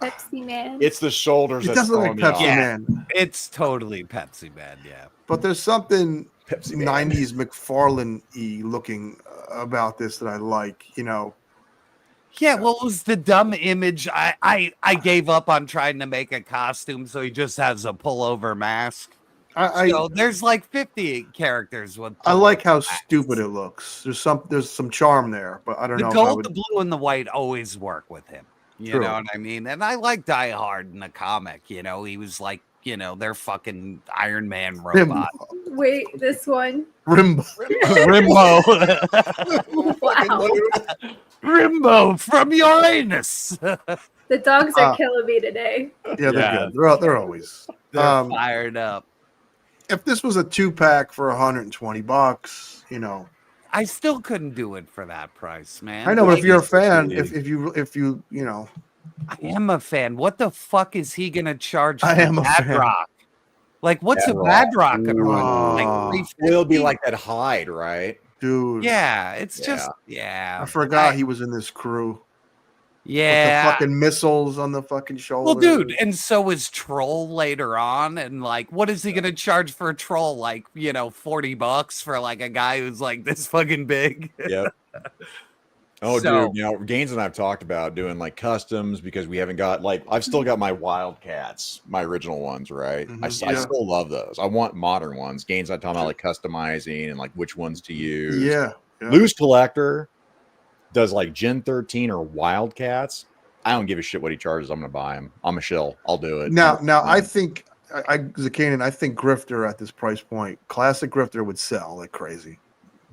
Pepsi Man. It's the shoulders. It doesn't look like Pepsi Man. It's totally Pepsi Man. Yeah. But there's something 90s Mcfarlane-y looking about this that I like. You know. Yeah, well, it was the dumb image. I gave up on trying to make a costume, so he just has a pullover mask. So there's like 50 characters with. I like how stupid it looks. There's some charm there, but I don't know. The gold, the blue, and the white always work with him. You know what I mean? And I like Die Hard in the comic. You know, he was like, their fucking Iron Man robot. Wait, this one. Rimbo. Wow. Rimbo from Uranus. The dogs are killing me today. Yeah, they're good. They're always fired up. If this was a 2-pack for $120, I still couldn't do it for that price, man. I know, but if you're a fan, if you I am a fan. What the fuck is he gonna charge for Badrock? Like, what's a Badrock gonna run? Like, it'll be like that hide, right? Dude. Yeah, it's just I forgot he was in this crew. Yeah, with the fucking missiles on the fucking shoulder. Well, dude, and so is Troll later on, and like, what is he gonna charge for a Troll? Like, $40 for like a guy who's like this fucking big. Yep. Dude, Gaines and I've talked about doing like customs because we haven't got I've still got my Wildcats, my original ones, right? Mm-hmm. I still love those. I want modern ones. Gaines, I'm talking about like customizing and like which ones to use. Yeah. Loose Collector does like Gen 13 or Wildcats. I don't give a shit what he charges. I'm gonna buy him. I'm a shill. I'll do it. Now I think Zakanin, I think Grifter at this price point, classic Grifter would sell like crazy.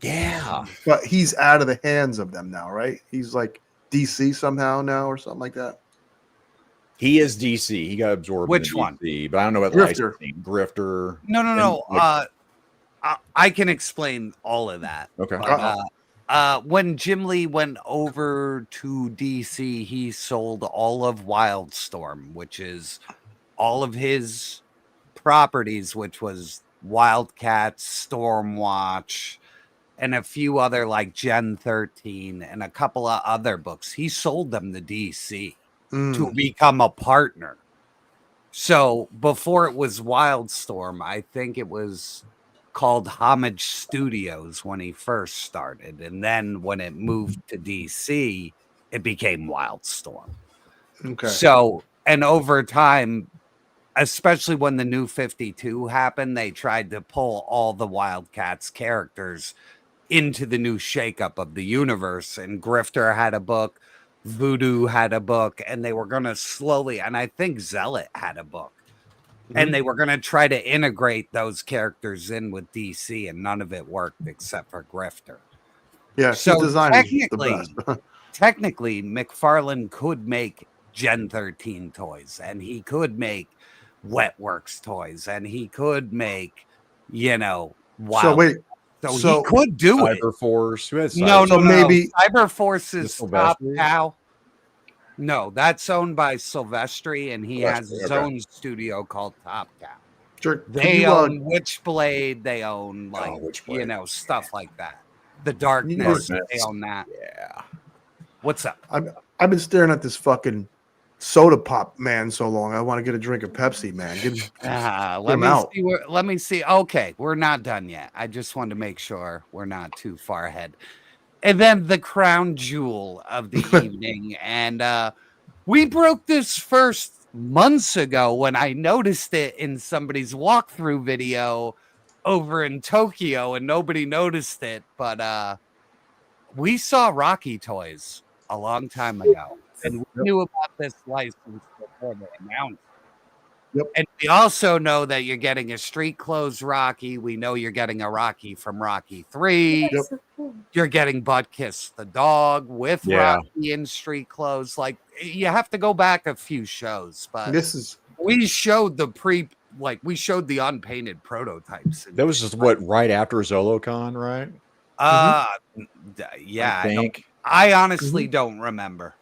Yeah. But he's out of the hands of them now, right? He's like DC somehow now or something like that. He is DC. He got absorbed. Which in one? DC, but I don't know about Grifter. licensing. Grifter. No. I can explain all of that. Okay. But, when Jim Lee went over to DC, he sold all of Wildstorm, which is all of his properties, which was Wildcats, Stormwatch, and a few other like Gen 13 and a couple of other books. He sold them to DC to become a partner. So before it was Wildstorm, I think it was called Homage Studios when he first started. And then when it moved to DC, it became Wildstorm. Okay. So, and over time, especially when the new 52 happened, they tried to pull all the Wildcats characters into the new shakeup of the universe. And Grifter had a book, Voodoo had a book, and they were going to slowly, and I think Zealot had a book. And they were going to try to integrate those characters in with DC, and none of it worked except for Grifter. Yeah, so technically, technically, Mcfarlane could make Gen 13 toys, and he could make Wetworks toys, and he could make, Wild. So wait, so he could do it. Cyberforce. Who has No, maybe Cyberforce is Top Silvestri? Cow. No, that's owned by Silvestri, and he has his okay. own studio called Top Cow. Jerk, They own Witchblade. They own Witchblade. stuff like that. The Darkness. Darkness. They own that. Yeah. What's up? I've been staring at this fucking soda pop man so long. I want to get a drink of Pepsi, man. Let me see. Okay, we're not done yet. I just wanted to make sure we're not too far ahead. And then the crown jewel of the evening. And we broke this first months ago when I noticed it in somebody's walkthrough video over in Tokyo, and nobody noticed it. But we saw Rocky toys a long time ago, and we knew about this license before they announced it. Yep. And we also know that you're getting a street clothes Rocky. We know you're getting a Rocky from Rocky 3. Yep. So cool. You're getting Butt Kiss the dog with Rocky in street clothes. Like, you have to go back a few shows, but we showed we showed the unpainted prototypes. That was just right after ZoloCon, right? Yeah. I think. I honestly don't remember.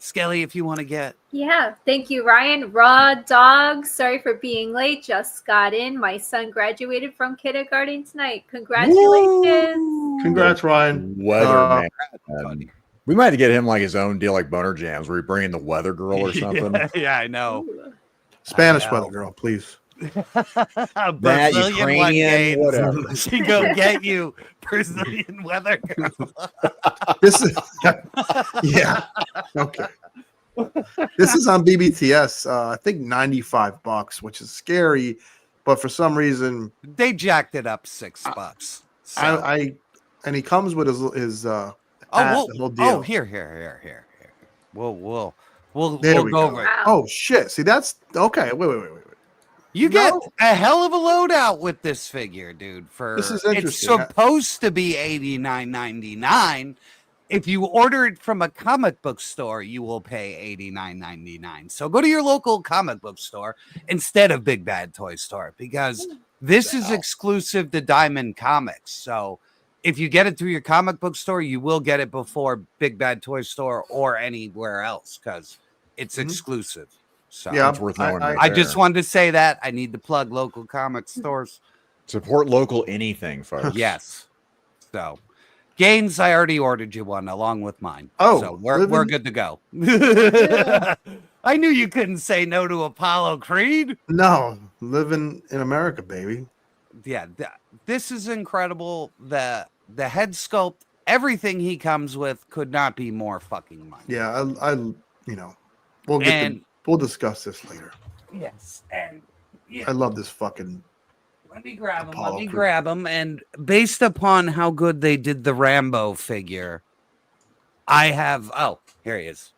Skelly, if you want to get. Yeah, thank you, Ryan. Raw Dog, sorry for being late. Just got in. My son graduated from kindergarten tonight. Congratulations. Woo! Congrats, Ryan. Weather man. We might have to get him like his own deal, like Boner Jams, where we bring in the weather girl or something. Yeah, I know. Spanish weather girl, please. That Ukrainian, whatever. She go get you, Brazilian weather girl. This is okay. This is on BBTS. I think $95, which is scary, but for some reason they jacked it up $6. So. And he comes with his the whole deal. Oh, here. We'll go over it. Oh shit! See, that's okay. Wait. You get a hell of a loadout with this figure, dude. This is it's interesting. supposed to be $89.99. If you order it from a comic book store, you will pay $89.99. So go to your local comic book store instead of Big Bad Toy Store, because this is exclusive to Diamond Comics. So if you get it through your comic book store, you will get it before Big Bad Toy Store or anywhere else, because it's exclusive. So yeah, it's worth knowing. I just wanted to say that. I need to plug local comic stores. Support local anything, folks. Yes. So, Gaines, I already ordered you one along with mine. Oh, so we're good to go. I knew you couldn't say no to Apollo Creed. No, living in America, baby. Yeah, this is incredible. The head sculpt, everything he comes with could not be more fucking mine. Yeah, we'll discuss this later. Yes, and I love this fucking. Let me grab him. And based upon how good they did the Rambo figure, I have. Oh, here he is.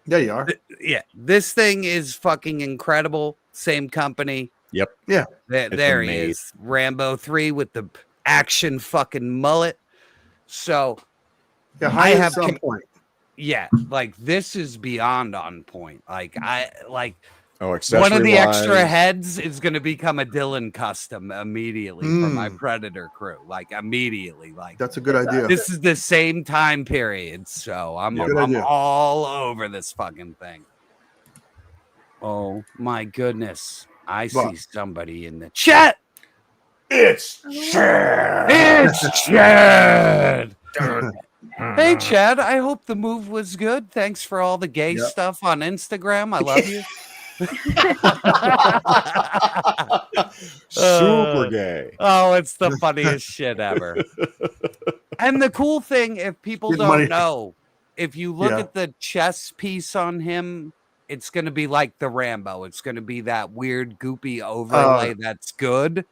There you are. Yeah, this thing is fucking incredible. Same company. Yep. Yeah. There he is. Rambo 3 with the action fucking mullet. So Yeah, I have some point. Yeah, like this is beyond on point. Like Oh, one of the extra accessory-wise. heads is going to become a Dylan custom immediately for my Predator crew. Like immediately, like that's a good idea. This is the same time period, so I'm all over this fucking thing. Oh my goodness! I see somebody in the chat. It's Chad. It's Chad. Hey Chad, I hope the move was good. Thanks for all the gay stuff on Instagram. I love you. Super gay. Oh, it's the funniest shit ever. And the cool thing, if people don't know, if you look at the chest piece on him, it's going to be like the Rambo. It's going to be that weird goopy overlay that's good,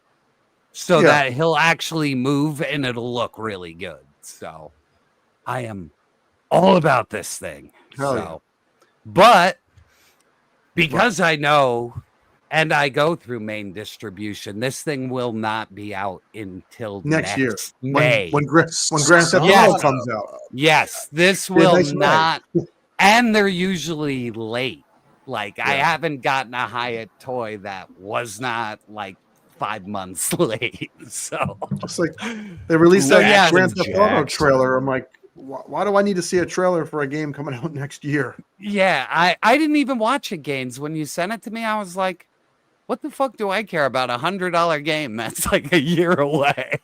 so that he'll actually move and it'll look really good. So I am all about this thing. But because I know and I go through main distribution, this thing will not be out until next year, May. When Grand Theft Auto comes out. Yes, this will not. And they're usually late. Like I haven't gotten a Hyatt toy that was not like 5 months late. So it's like they released that Grand Theft Auto trailer. I'm like, why do I need to see a trailer for a game coming out next year? Yeah, I didn't even watch it, Gaines. When you sent it to me, I was like, what the fuck do I care about $100 game that's like a year away?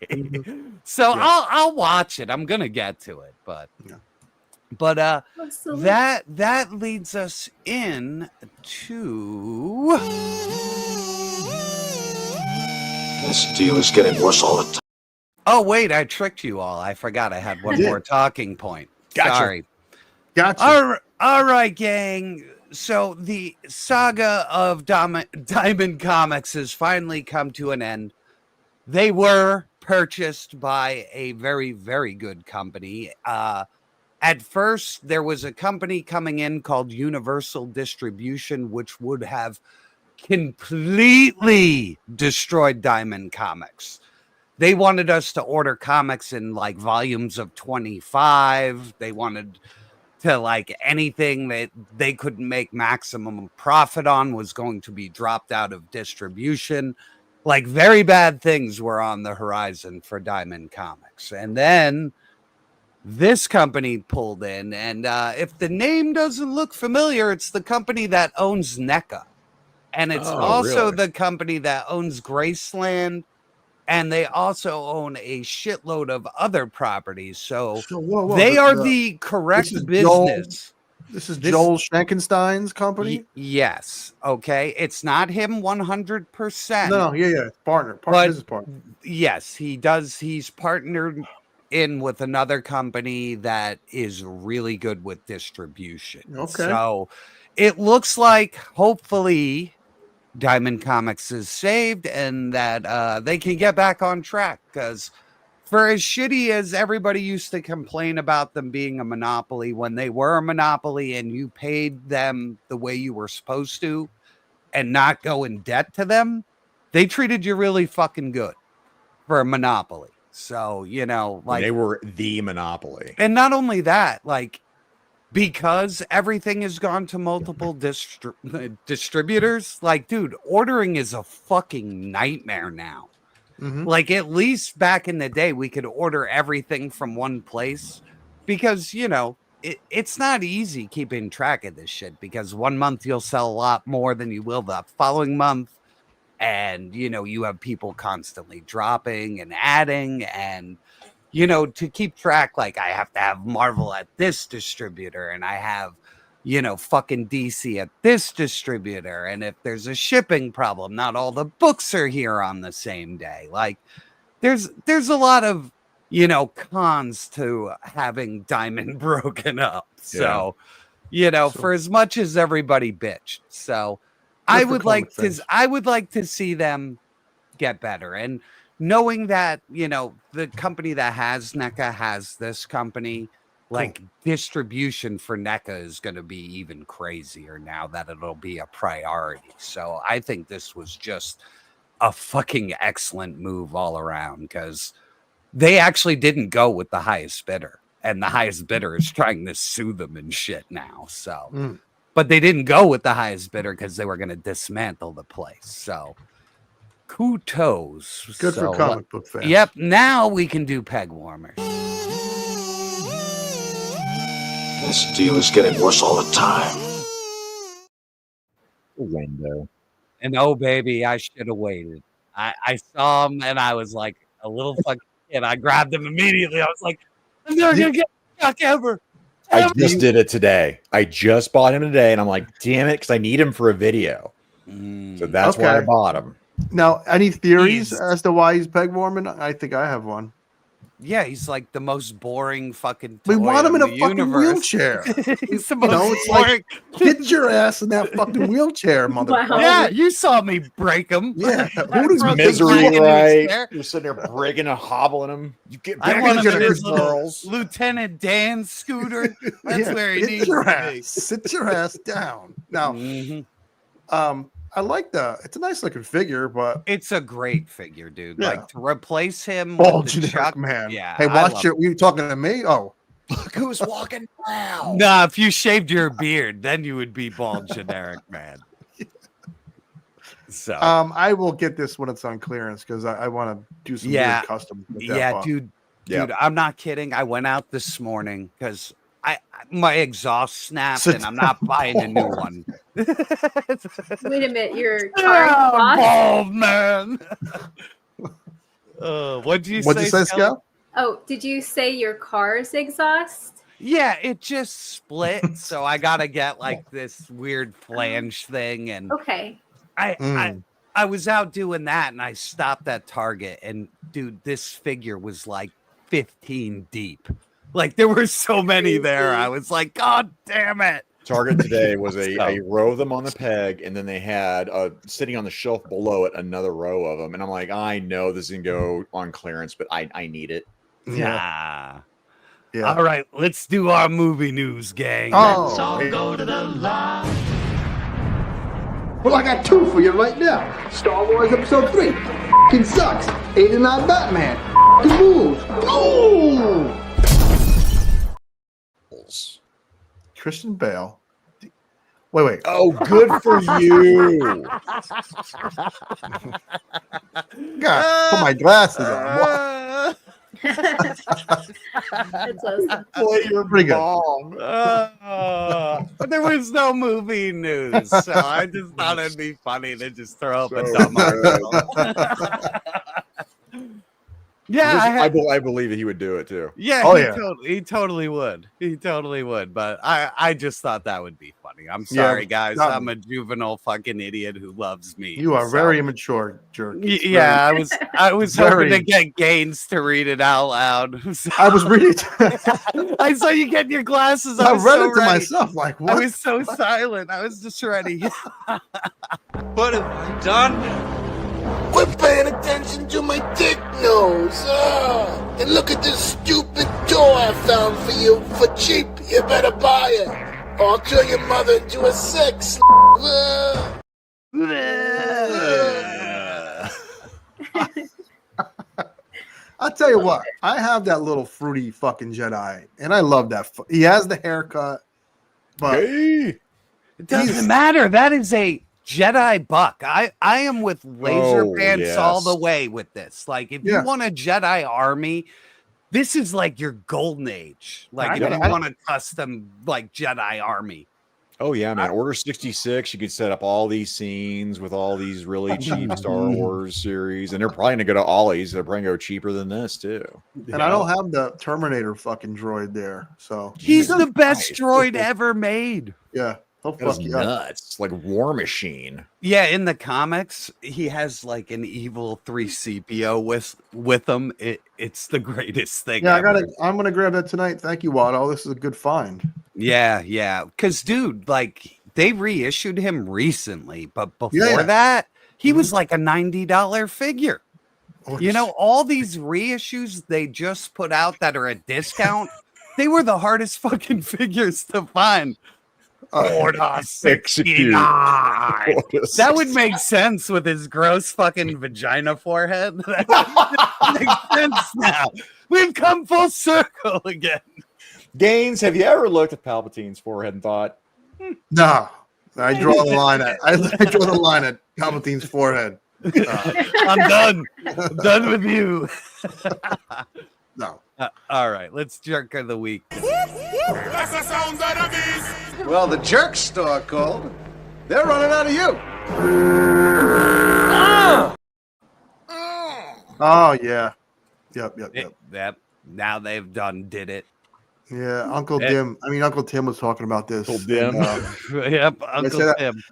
So I'll watch it. I'm gonna get to it, but that leads us in to This deal is getting worse all the time. Oh, wait, I tricked you all. I forgot I had one more talking point. Gotcha. Sorry. Gotcha. All right, gang. So the saga of Diamond Comics has finally come to an end. They were purchased by a very, very good company. At first, there was a company coming in called Universal Distribution, which would have completely destroyed Diamond Comics. They wanted us to order comics in like volumes of 25. They wanted to like anything that they couldn't make maximum profit on was going to be dropped out of distribution. Like very bad things were on the horizon for Diamond Comics. And then this company pulled in. And if the name doesn't look familiar, it's the company that owns NECA. And it's also the company that owns Graceland. And they also own a shitload of other properties. So they are the correct business. This is Joel Schenkenstein's company? Yes. Okay. It's not him 100%. No, yeah. Business partner. Yes, he does. He's partnered in with another company that is really good with distribution. Okay. So it looks like hopefully Diamond Comics is saved and that they can get back on track, because for as shitty as everybody used to complain about them being a monopoly, when they were a monopoly and you paid them the way you were supposed to and not go in debt to them, they treated you really fucking good for a monopoly. So, you know, like they were the monopoly. And not only that, like, because everything has gone to multiple distributors, like, dude, ordering is a fucking nightmare now. Like, at least back in the day, we could order everything from one place because, you know, it's not easy keeping track of this shit, because 1 month you'll sell a lot more than you will the following month. And, you know, you have people constantly dropping and adding, and, you know, to keep track, like, I have to have Marvel at this distributor, and I have, you know, fucking DC at this distributor. And if there's a shipping problem, not all the books are here on the same day. Like, there's a lot of, you know, cons to having Diamond broken up. So, you know, for as much as everybody bitched. So I would like to see them get better. And knowing that, you know, the company that has NECA has this company, like, distribution for NECA is going to be even crazier now that it'll be a priority. So I think this was just a fucking excellent move all around because they actually didn't go with the highest bidder, and the highest bidder is trying to sue them and shit now. So, but they didn't go with the highest bidder because they were going to dismantle the place. So, kudos. Good for comic book fans. Yep. Now we can do peg warmers. This deal is getting worse all the time. Window. And oh, baby, I should have waited. I saw him and I was like a little fucking kid. I grabbed him immediately. I was like, I'm never going to get stuck ever. I just did it today. I just bought him today, and I'm like, damn it, because I need him for a video. So that's why I bought him. Now, any theories as to why he's peg warming? I think I have one. Yeah, he's like the most boring fucking We toy want him in a the fucking universe. wheelchair. He's the most it's boring. like, get your ass in that fucking wheelchair, motherfucker. Yeah, you saw me break him. Yeah, who does Misery, right? You're sitting there breaking and hobbling him. You get I back want in him in your his little girls. Lieutenant Dan scooter. That's where he needs your to ass. Sit your ass down. Now, I like it's a nice looking figure, but it's a great figure, dude. Yeah. Like to replace him bald with the generic Chuck, man. Yeah. Hey, I watch love your. You talking to me? Oh, look who's walking around. Nah, if you shaved your beard, then you would be bald generic man. So I will get this when it's on clearance because I want to do some weird custom. With that buck. dude, I'm not kidding. I went out this morning because my exhaust snapped and I'm not buying a new one. Wait a minute, your car bald man. What'd you say, Skel? Oh, did you say your car's exhaust? Yeah, it just split, so I gotta get like this weird flange thing, and okay. I was out doing that, and I stopped at Target, and dude, this figure was like 15 deep. Like there were so many there. I was like, God damn it. Target today was a row of them on the peg, and then they had sitting on the shelf below it another row of them. And I'm like, I know this can go on clearance, but I need it. Yeah. Yeah. All right, let's do our movie news, gang. Let's all go to the live. Well, I got two for you right now. Star Wars Episode 3. F***ing sucks. 89 Batman. F***ing moves. Boom! Christian Bale. Wait. Oh, good for you. God, put my glasses on. That's awesome. Play your Pretty good. bomb. But there was no movie news, so I just thought it'd be funny to just throw up a dumb article. Yeah, I believe he would do it too. Yeah, he totally would. He totally would. But I just thought that would be funny. I'm sorry, guys. I'm a juvenile fucking idiot who loves me. You are very immature, jerk. Yeah, I was hoping to get Gaines to read it out loud. I was reading. I saw you getting your glasses. I was read so it to ready. myself. Like, what? I was so silent. I was just ready. What have I done? Quit paying attention to my dick nose. And look at this stupid toy I found for you for cheap. You better buy it. Or I'll turn your mother into a sex. I'll tell you what. I have that little fruity fucking Jedi, and I love that. He has the haircut, but it doesn't matter. That is a Jedi buck. I am with laser pants all the way with this. Like, if you want a Jedi army, this is like your golden age. Like, if you want a custom like Jedi army. Oh yeah, man. Order 66. You could set up all these scenes with all these really cheap Star Wars series, and they're probably gonna go to Ollie's. They're probably gonna go cheaper than this too. And I don't have the Terminator fucking droid there, so he's the best droid ever made. Yeah. That's nuts. Like War Machine. Yeah, in the comics, he has like an evil 3CPO with him. It's the greatest thing. Yeah, ever. I'm gonna grab that tonight. Thank you, Watto. This is a good find. Yeah. Because, dude, like they reissued him recently, but before that, he was like a $90 figure. You know, all these reissues they just put out that are a discount, they were the hardest fucking figures to find. Order 69. That would make sense with his gross fucking vagina forehead. That makes sense now. We've come full circle again. Gaines, have you ever looked at Palpatine's forehead and thought, No, I draw the line at I draw the line at Palpatine's forehead. I'm done. I'm done with you. No. All right, let's jerk of the week. Well, the jerk store called. They're running out of you. Oh yeah. Yep. Yep. Now they've did it. Yeah, Uncle Tim was talking about this. Uncle Dim. Yep, Uncle Tim.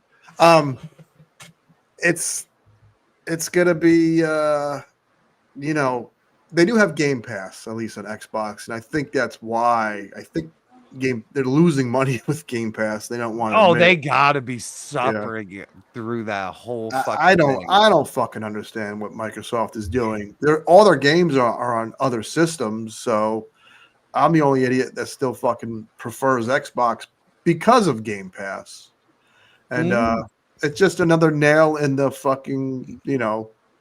It's gonna be they do have Game Pass, at least on Xbox, and I think that's why they're losing money with Game Pass. They don't want to. Oh, they gotta be suffering through that whole fucking I thing. don't fucking understand what Microsoft is doing. All their games are on other systems, so I'm the only idiot that still fucking prefers Xbox because of Game Pass. And it's just another nail in the fucking,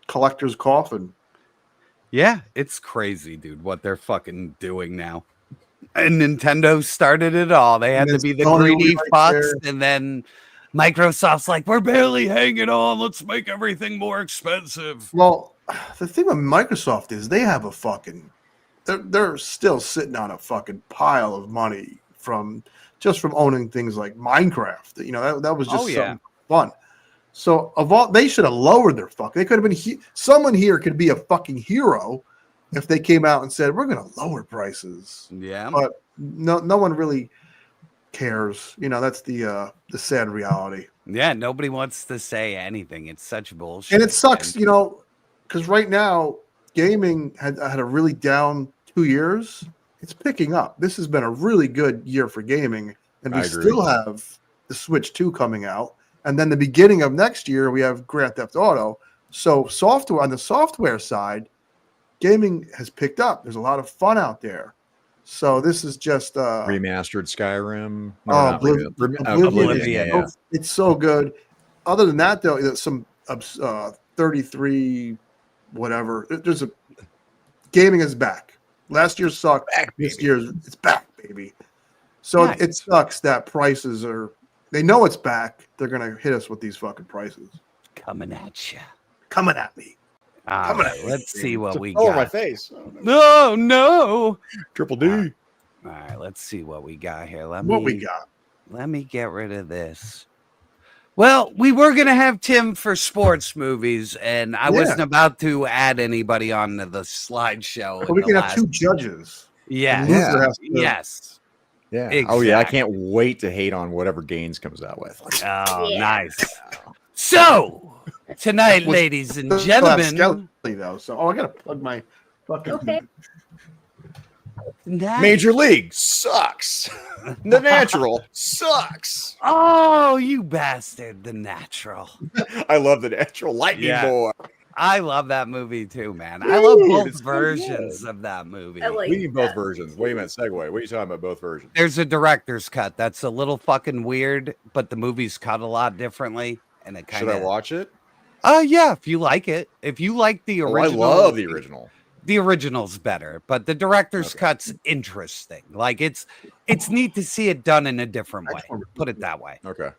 collector's coffin. Yeah, it's crazy, dude, what they're fucking doing now. And Nintendo started it all. They had to be the greedy fucks, and then Microsoft's like, we're barely hanging on. Let's make everything more expensive. Well, the thing with Microsoft is they have a fucking they're still sitting on a fucking pile of money from owning things like Minecraft. That was just something fun. So they should have lowered their fuck. They could have been someone here could be a fucking hero if they came out and said we're going to lower prices. Yeah, but no one really cares. That's the sad reality. Yeah, nobody wants to say anything. It's such bullshit, and it sucks. Because right now gaming had a really down 2 years. It's picking up. This has been a really good year for gaming, and we still have the Switch 2 coming out. And then the beginning of next year, we have Grand Theft Auto. So on the software side, gaming has picked up. There's a lot of fun out there. So this is just remastered Skyrim. Oblivion. Yeah. It's so good. Other than that, though, some 33 whatever. Gaming is back. Last year sucked. This year's it's back, baby. So it sucks that prices are. They know it's back. They're gonna hit us with these fucking prices. Coming at you. Coming at me. Let's see what we Oh, got. my face. No. Triple D. All right, let's see what we got here. Let me get rid of this. Well, we were going to have Tim for sports movies, and I wasn't about to add anybody on the slideshow. But we can have two judges. Yes. Yes. Yeah. Exactly. Oh, yeah. I can't wait to hate on whatever Gaines comes out with. Oh, nice. So, tonight, ladies and gentlemen. Skelly, though. So, I got to plug my fucking. Okay. Nice. Major League sucks. The Natural sucks. Oh, you bastard. The Natural. I love The Natural. Lightning Boy. I love that movie too, man. I love both versions of that movie. Like we need both versions. Wait a minute, segue. What are you talking about? Both versions. There's a director's cut that's a little fucking weird, but the movie's cut a lot differently, and it kind of. Should I watch it? Yeah, if you like it. If you like the original, I love the original. The original's better, but the director's cut's interesting. Like it's neat to see it done in a different way. Put it that way. Okay.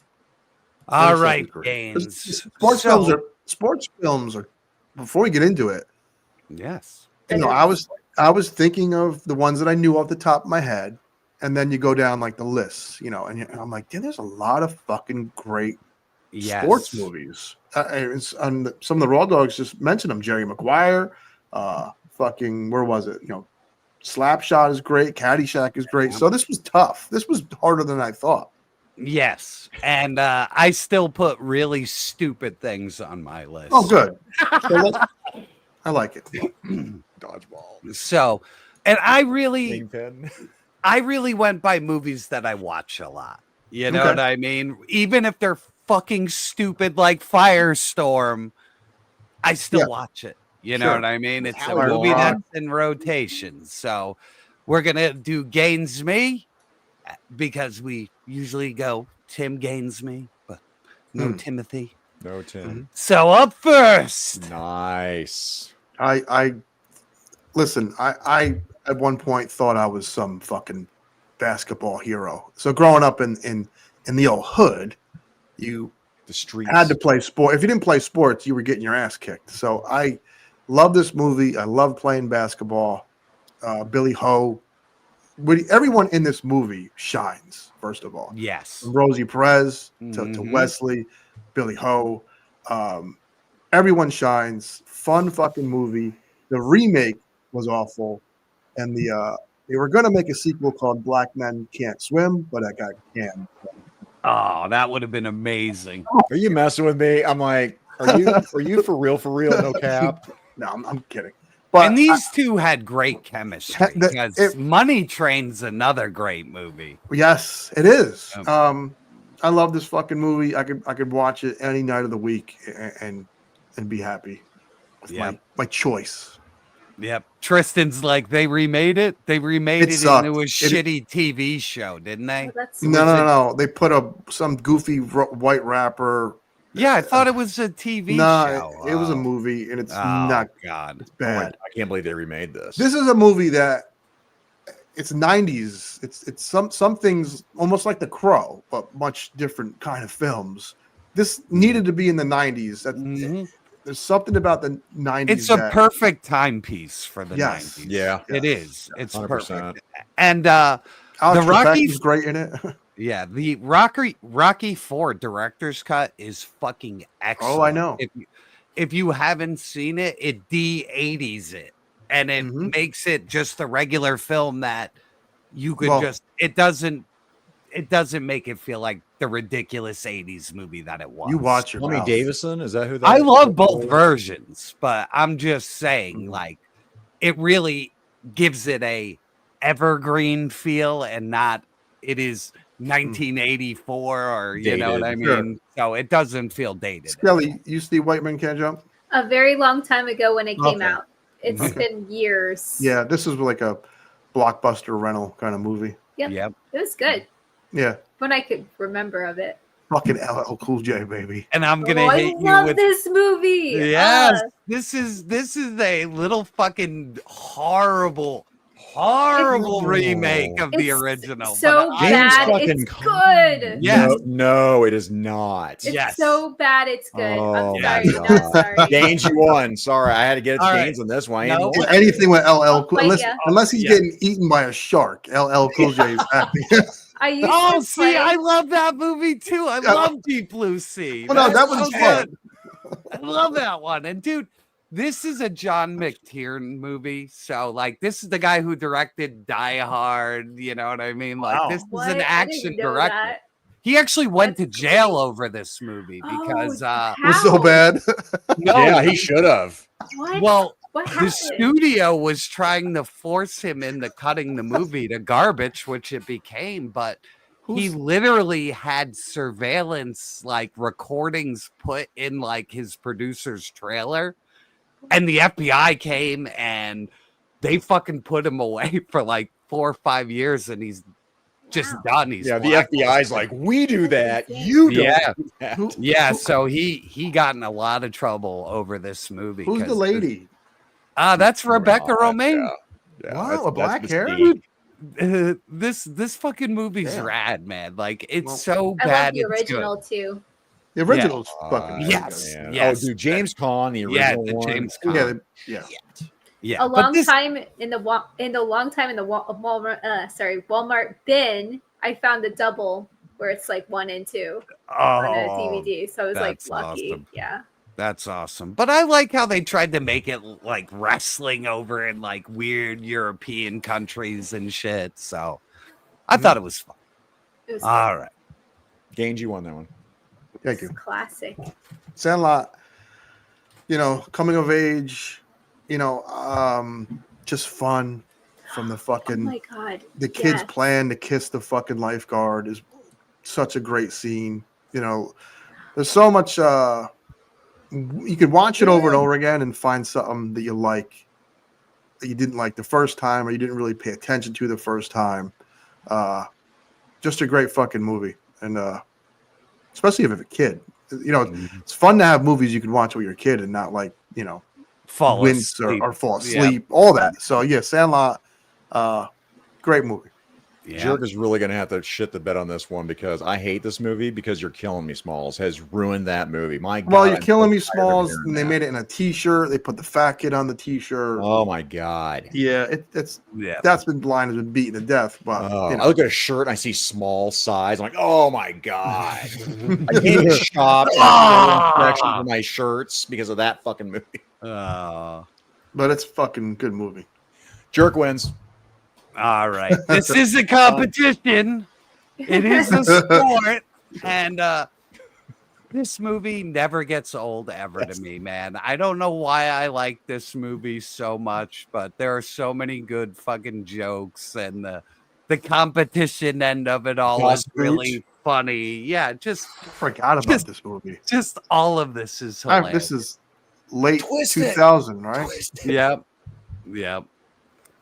All right, Gaines. Sports films are. Before we get into it, yes, I was thinking of the ones that I knew off the top of my head, and then you go down like the lists, and I'm like, dude, there's a lot of fucking great sports movies. And some of the Raw Dogs just mentioned them. Jerry Maguire, fucking where was it? Slapshot is great. Caddyshack is great. So this was tough. This was harder than I thought. Yes, and I still put really stupid things on my list. Oh, good. I like it. Dodgeball. So, and I really went by movies that I watch a lot. You know what I mean? Even if they're fucking stupid like Firestorm, I still watch it. You know what I mean? It's a movie that's in rotation. So we're gonna do Gaines Me. because we usually go Tim gains me, but no Timothy. No Tim. So up first. Nice. I listen. I at one point thought I was some fucking basketball hero. So growing up in the old hood, you the streets had to play sport. If you didn't play sports, you were getting your ass kicked. So I love this movie. I love playing basketball. Billy Ho. Everyone in this movie shines, first of all. Yes. From Rosie Perez to Wesley, Billy Ho. Everyone shines. Fun fucking movie. The remake was awful. And they were going to make a sequel called Black Men Can't Swim, but that got canned. Oh, that would have been amazing. Are you messing with me? I'm like, are you for real? No cap? No, I'm kidding. But and these two had great chemistry. Because Money Train's another great movie. Yes, it is. I love this fucking movie. I could watch it any night of the week and be happy with my choice. Yep. Tristan's like, they remade it. They remade it into a shitty TV show, didn't they? No. They put some goofy white rapper. Yeah, I thought it was a TV show. It was a movie, and it's not. God, it's bad. I can't believe they remade this. This is a movie that it's 90s. It's some things almost like The Crow, but much different kind of films. This needed to be in the 90s. There's something about the 90s. It's a perfect timepiece for the 90s. Yeah, it is. It's 100%. perfect. And Alex the Rocky is great in it. Yeah, the Rocky 4 director's cut is fucking excellent. Oh, I know. If you haven't seen it, it de-80s it, and it makes it just the regular film that you could it doesn't make it feel like the ridiculous 80s movie that it was. You watch it. Tommy Davison, is that who that I is? love both versions, but I'm just saying, like, it really gives it a evergreen feel, and not it is 1984 or you know what I mean. Sure. So it doesn't feel dated. Skelly, you see White Men Can't Jump? A very long time ago when it came out. It's been years. Yeah, this is like a blockbuster rental kind of movie. Yep. It was good. Yeah. When I could remember of it. Fucking LL Cool J, baby. And I'm gonna hate you love with this movie. Yes, this is a little fucking horrible remake of the original. So bad, it's good. Yes. No, it is not. It's so bad, it's good. Oh, I'm sorry. Not sorry. Gaines, you won. Sorry, I had to get it to All right. Gaines on this one. No. Anything with LL Cool, Like, unless he's getting eaten by a shark, LL Cool J is happy. I used to see, play. I love that movie too. I love Deep Blue Sea. Well, no, that That's was so fun. good. I love that one. And dude, this is a John McTiernan movie. So, like, this is the guy who directed Die Hard. You know what I mean? Like, Wow. this is What? an I action didn't know director. that. He actually went to jail over this movie because It was so bad. no, Yeah, he should have. What? well, What the happened? studio was trying to force him into cutting the movie to garbage, which it became, but he literally had surveillance, like, recordings put in, like, his producer's trailer, and the FBI came and they fucking put him away for like 4 or 5 years, and he's just done. He's the FBI's like, we do that, you don't. Do that. Yeah. So he got in a lot of trouble over this movie. Who's the lady? That's Rebecca Romaine. Yeah, Wow, a black hair? Dude, this fucking movie's rad, man. Like, it's so I bad. love the it's good. original too. The original's fucking Yes. Yeah. Yes. Oh, dude, James Caan, the Yeah, original the one. James Caan. Yeah. A But long this- time in the Walmart bin, I found the double where it's like 1 and 2 on a DVD. So I was like that's lucky. awesome. Yeah. That's awesome. But I like how they tried to make it like wrestling over in like weird European countries and shit. So I thought it was fun. It was All right. Gaines, you won that one. Thank you. classic. Sandlot, coming of age, just fun from the Oh fucking my god. the kids Yes. plan to kiss the fucking lifeguard is such a great scene. There's so much you could watch it over and over again and find something that you like that you didn't like the first time or you didn't really pay attention to the first time. just a great fucking movie, and especially if you have a kid. You know, it's fun to have movies you can watch with your kid and not like fall wince asleep. or fall asleep, all that. So yeah, Sandlot, great movie. Yeah. Jerk is really going to have to shit the bed on this one because I hate this movie because You're Killing Me, Smalls has ruined that movie. My God. Well, You're Killing Me, Smalls, and they made it in a T-shirt. They put the fat kid on the T-shirt. Oh my God. Yeah, that's been line has been beaten to death. But I look at a shirt and I see small size. I'm like, oh my God. I can't shop section for my shirts because of that fucking movie. But it's a fucking good movie. Jerk wins. All right. This is a competition. It is a sport. And this movie never gets old ever to me, man. I don't know why I like this movie so much, but there are so many good fucking jokes, and the competition end of it all is really funny. Yeah, just forgot about this movie. Just all of this is hilarious. This is late 2000, right? Yep.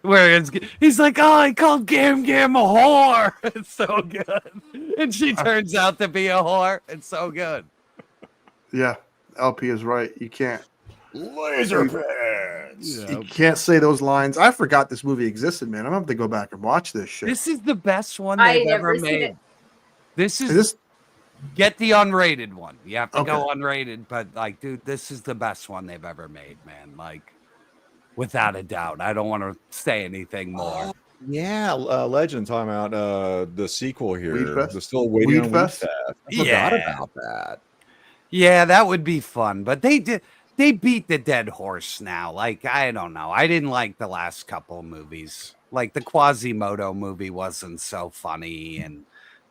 Where he's like, oh, I called Gam Gam a whore. It's so good. And she turns out to be a whore. It's so good. Yeah, LP is right. You can't. Laser pants. You can't say those lines. I forgot this movie existed, man. I'm gonna have to go back and watch this shit. This is the best one they've ever made. This is get the unrated one. You have to go unrated, but like, dude, this is the best one they've ever made, man. Like, without a doubt. I don't want to say anything more. Yeah, Legend talking about the sequel here. Weedfest? They're still waiting on Weedfest? Weedfest. I forgot about that. Yeah, that would be fun. But they beat the dead horse now. Like, I don't know. I didn't like the last couple movies. Like, the Quasimodo movie wasn't so funny, and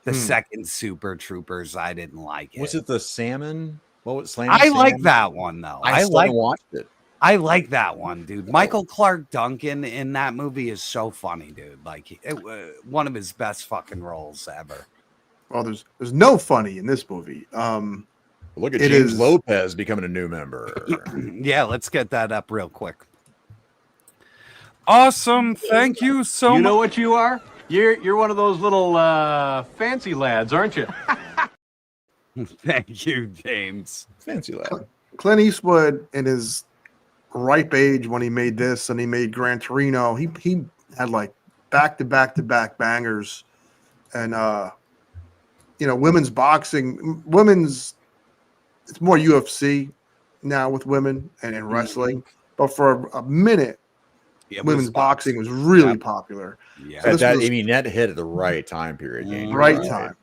the second Super Troopers, I didn't like it. Was it the salmon? What was I like that one though. I still watched it. I like that one, dude. Michael Clark Duncan in that movie is so funny, dude. Like, one of his best fucking roles ever. Well, there's no funny in this movie. Look at James Lopez becoming a new member. Yeah, let's get that up real quick. Awesome. Thank you so much. You know what you are? You're one of those little fancy lads, aren't you? Thank you, James. Fancy lad. Clint Eastwood in his ripe age when he made this and he made Gran Torino, he had like back to back bangers. And women's boxing, it's more UFC now with women and wrestling. But for a minute, women's boxing was really popular. Yeah, so that hit at the right time period. Right time.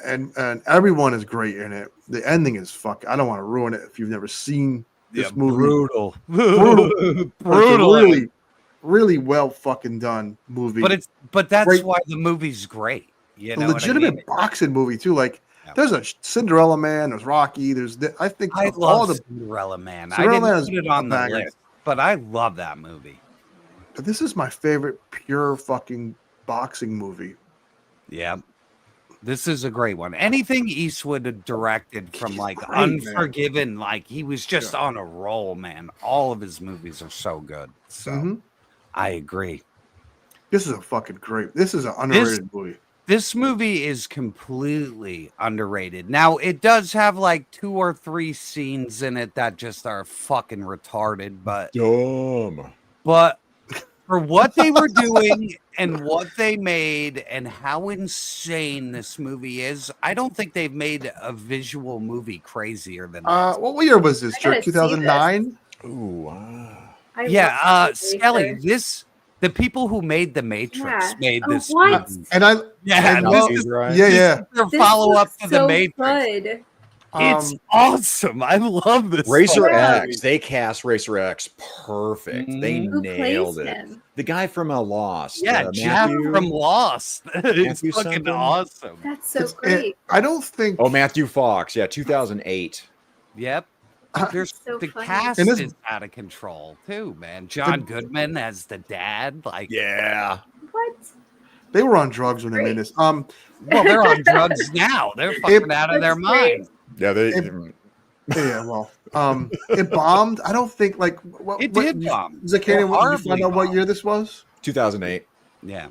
And everyone is great in it. The ending is I don't want to ruin it if you've never seen this movie. Brutal. Really, really well fucking done movie. But that's why the movie's great. You know, a legitimate boxing movie too. Like there's a Cinderella Man, there's Rocky, I love Cinderella Man. I didn't put it on the list, but I love that movie. But this is my favorite pure fucking boxing movie. Yeah. This is a great one. Anything Eastwood directed from like Unforgiven, like he was just on a roll, man. All of his movies are so good. So I agree. This is a fucking great. This is an underrated movie. This movie is completely underrated. Now, it does have like 2 or 3 scenes in it that just are fucking retarded, but dumb. But for what they were doing and what they made and how insane this movie is, I don't think they've made a visual movie crazier than this. What year was this? 2009? Ooh, Skelly, the people who made The Matrix made this movie. And I this is their follow-up to The Matrix. Good. It's awesome. I love this. Racer X. They cast Racer X perfect. They Who nailed plays it. him? The guy from Lost. Yeah, Jeff from Lost. It's Matthew fucking something? awesome. That's so great. I don't think. Oh, Matthew Fox. Yeah, 2008. Yep. There's So the funny. cast And this- is out of control too, man. John Goodman as the dad, like Yeah. What? They were on drugs when they made this. well, they're on drugs now. They're fucking out of their That's great. mind. Yeah, it bombed. I don't think It did bomb. Zakarian, Well, did you find out what year this was? 2008. Yeah.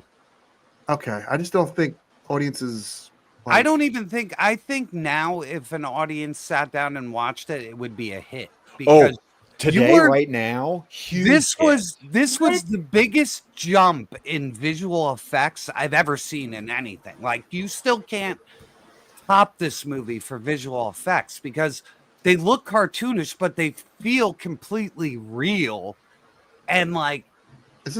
Okay, I just don't think audiences. I don't even think. I think now, if an audience sat down and watched it, it would be a hit. Because today, right now, huge. This was the biggest jump in visual effects I've ever seen in anything. Like, you still can't top this movie for visual effects because they look cartoonish, but they feel completely real, and like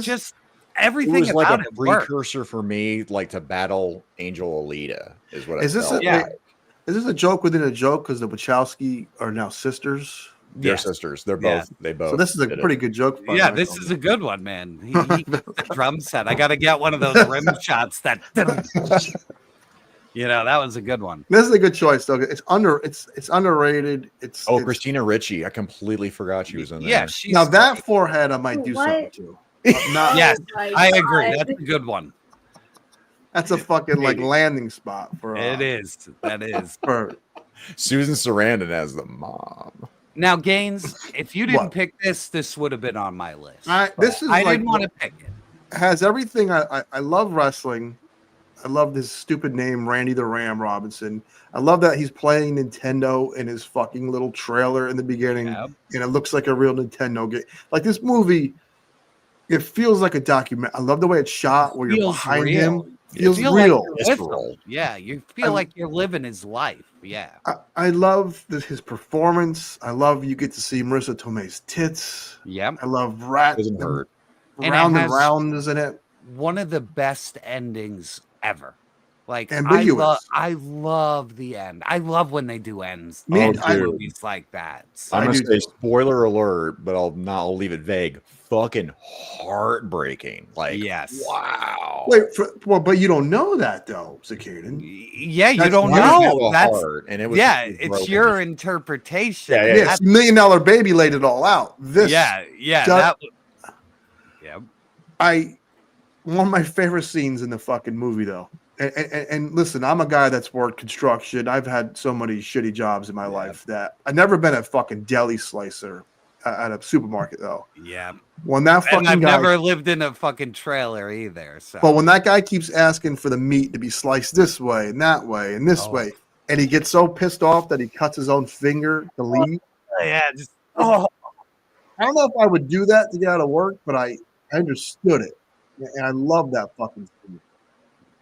just everything It was like about a it worked. precursor for me, like to battle Angel Alita, is what. Is this is this a joke within a joke? Because the Wachowski are now sisters. They're sisters. They're both. They both. So this is a pretty good joke. Yeah, this is a good one, man. He the drum set. I got to get one of those rim shots. That that was a good one. This is a good choice, though. It's underrated. It's Christina Ricci. I completely forgot she was in there. Yeah, now that forehead I might do something to. Yes, I agree. That's a good one. That's a fucking like landing spot for. It is. That is for Susan Sarandon as the mom. Now, Gaines, if you didn't pick this would have been on my list. I didn't want to pick it. Has everything. I love wrestling. I love this stupid name, Randy the Ram Robinson. I love that he's playing Nintendo in his fucking little trailer in the beginning, and it looks like a real Nintendo game. Like this movie, it feels like a document. I love the way it's shot, where you're behind him. Feels real. Like yeah, you feel like you're living his life. Yeah, I love his performance. I love you get to see Marissa Tomei's tits. Yeah, I love Rat. Doesn't hurt. Round and round, isn't it? One of the best endings ever. Like ambiguous. I love the end. I love when they do ends. Movies like that. So. I'm gonna say spoiler alert, but I'll leave it vague. Fucking heartbreaking. Like wow. Wait, but you don't know that though, Cicadan. Yeah, you don't know. That's and it was it's your interpretation. Yeah, $1 Million Baby laid it all out. This one of my favorite scenes in the fucking movie though. And listen, I'm a guy that's worked construction. I've had so many shitty jobs in my life that I've never been a fucking deli slicer at a supermarket though. Yeah. When that fucking I've guy, never lived in a fucking trailer either. So. But when that guy keeps asking for the meat to be sliced this way and that way and this way, and he gets so pissed off that he cuts his own finger to leave. Yeah. I don't know if I would do that to get out of work, but I understood it. And I love that fucking scene.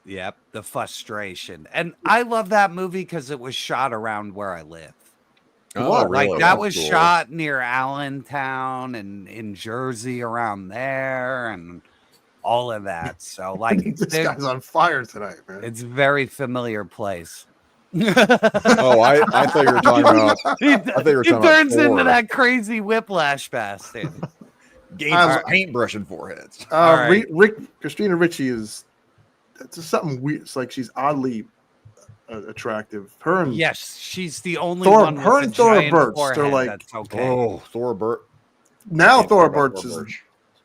Yep, the frustration. And I love that movie because it was shot around where I live. Oh, really? Like that was shot near Allentown and in Jersey around there and all of that. So like this guy's on fire tonight, man. It's a very familiar place. I thought you were talking about. He turns into that crazy whiplash bastard. Paintbrushing foreheads. Right. Christina Ricci is it's something weird. It's like she's oddly attractive. Her and yes, she's the only one. Her and Thora Birch. They're like Thora Birch. Now Thora Birch is.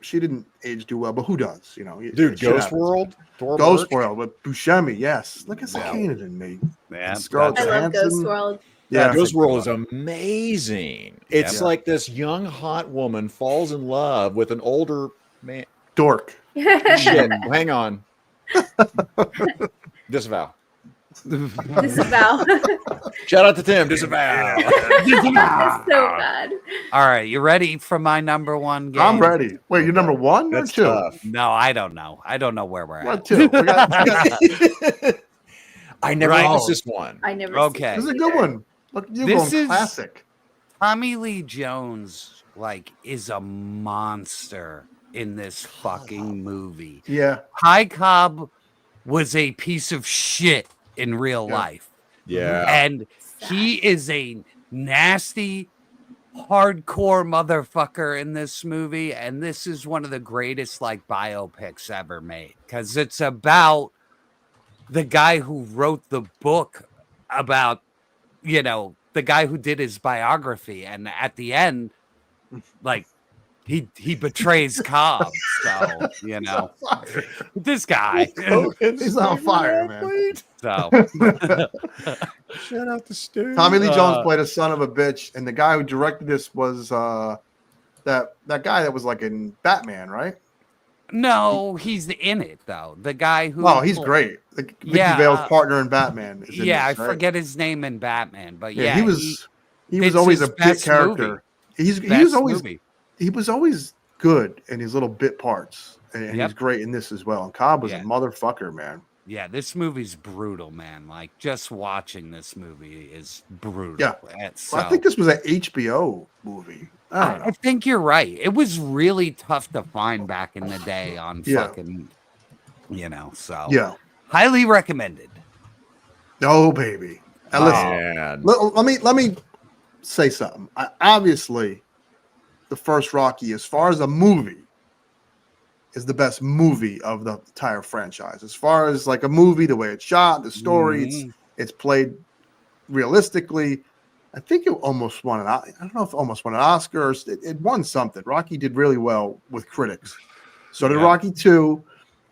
She didn't age too well, but who does? You know, dude. Ghost World. Ghost World with Buscemi. Yes, look at Cicadan in me. Man, Scarlett I love Johansson. Ghost World. Yeah, Ghost World is amazing. It's like this young hot woman falls in love with an older man. Dork. Shit. Hang on. Disavow. Disavow. Shout out to Tim. Disavow. That's so bad. All right, you ready for my number one game? I'm ready. Wait, you're number one or two? Tough. No, I don't know. I don't know where we're at. What two? I never watched this one. I never. Okay, this is a good one. Look, you're going classic. Tommy Lee Jones, like, is a monster in this fucking movie. Yeah, High Cobb was a piece of shit in real life. Yeah, and he is a nasty, hardcore motherfucker in this movie, and this is one of the greatest like biopics ever made because it's about the guy who wrote the book about, you know, the guy who did his biography, and at the end, like he betrays Cobb. So you know, this guy, he's on fire, man. So shout out to Stu. Tommy Lee Jones played a son of a bitch, and the guy who directed this was that guy that was like in Batman, right? No, he's in it though. The guy who. Oh, he's great. Vicky Vale's partner in Batman. Is in Yeah, this, I right? forget his name in Batman, but Yeah, he was it's always his a bit best character. movie. He was always good in his little bit parts, and he's great in this as well. And Cobb was a motherfucker, man. Yeah, this movie's brutal, man. Like just watching this movie is brutal. Yeah, So, I think this was an HBO movie. I think you're right. It was really tough to find back in the day on fucking, so highly recommended. Oh, baby. Now listen, let me say something. Obviously, the first Rocky, as far as a movie, is the best movie of the entire franchise. As far as like a movie, the way it's shot, the story, it's played realistically. I think it almost won an. I don't know if it almost won an Oscar. Or it won something. Rocky did really well with critics. So did Rocky 2.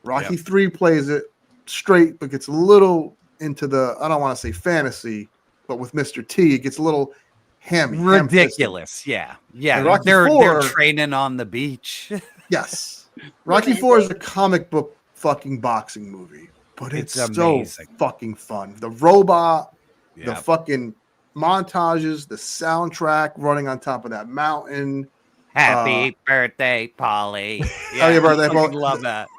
Rocky 3 plays it straight, but gets a little into the, I don't want to say fantasy, but with Mr. T, it gets a little hammy. Ridiculous. Yeah. They're training on the beach. Yes. Rocky 4 is a comic book fucking boxing movie, but it's so fucking fun. The robot, the fucking montages, the soundtrack running on top of that mountain. Happy birthday, Polly. Happy birthday, Polly. Love that.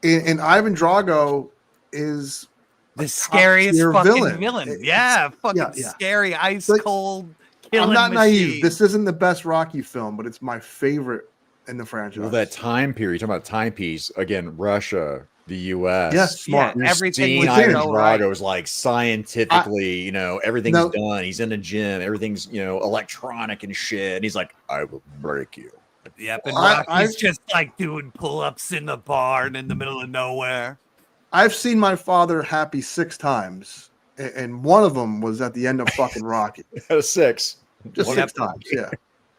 And Ivan Drago is the scariest fucking villain. Scary, ice cold, killing I'm not machine. naive. This isn't the best Rocky film, but it's my favorite in the franchise. Well, that time period, talking about timepiece, again, Russia, the U.S. Yes, smart. You're everything seeing was Ivan so Drago's like scientifically, everything's done. He's in a gym. Everything's, electronic and shit. And he's like, I will break you. Yep, and Rocky's just like doing pull-ups in the barn in the middle of nowhere. I've seen my father happy 6 times, and one of them was at the end of fucking Rocky. 6. Just 6 times, yeah.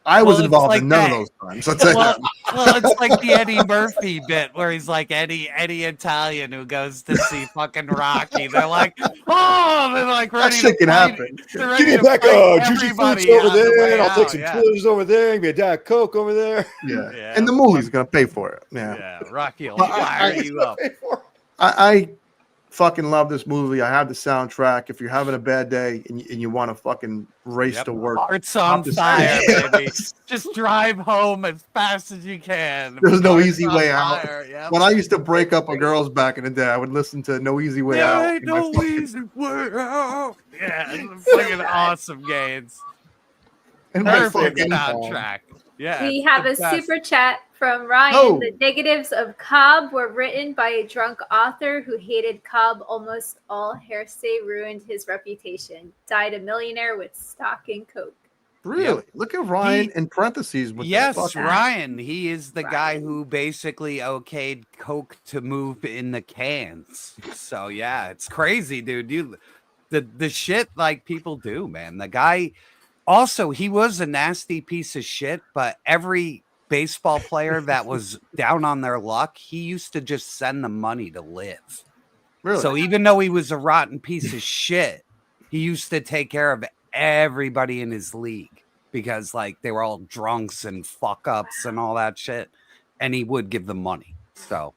I was involved in none of those times. Well, it's like the Eddie Murphy bit where he's like any Italian who goes to see fucking Rocky. They're like, oh, they're like ready that shit can happen. Give me a pack of juicy fruits over there, and I'll take some Twizzlers over there, give me a Diet Coke over there. Yeah. And the movie's gonna pay for it. Yeah. Rocky will fire you up. I fucking love this movie. I have the soundtrack. If you're having a bad day and you want to fucking race to work, heart's on fire, baby. Just drive home as fast as you can. There's no easy way out. Yep. When I used to break up with girls back in the day, I would listen to No Easy Way Out. No easy way out. Yeah, it's fucking awesome games. And perfect soundtrack. Yeah. We have a super chat from Ryan. The negatives of Cobb were written by a drunk author who hated Cobb. Almost all hearsay ruined his reputation. Died a millionaire with stock in coke. Really? Yep. Look at Ryan in parentheses. With Ryan. He is the guy who basically okayed coke to move in the cans. So yeah, it's crazy, dude. The shit like people do, man. The guy. Also, he was a nasty piece of shit, but every baseball player that was down on their luck, he used to just send them money to live. Really? So even though he was a rotten piece of shit, he used to take care of everybody in his league because like they were all drunks and fuck ups and all that shit. And he would give them money. So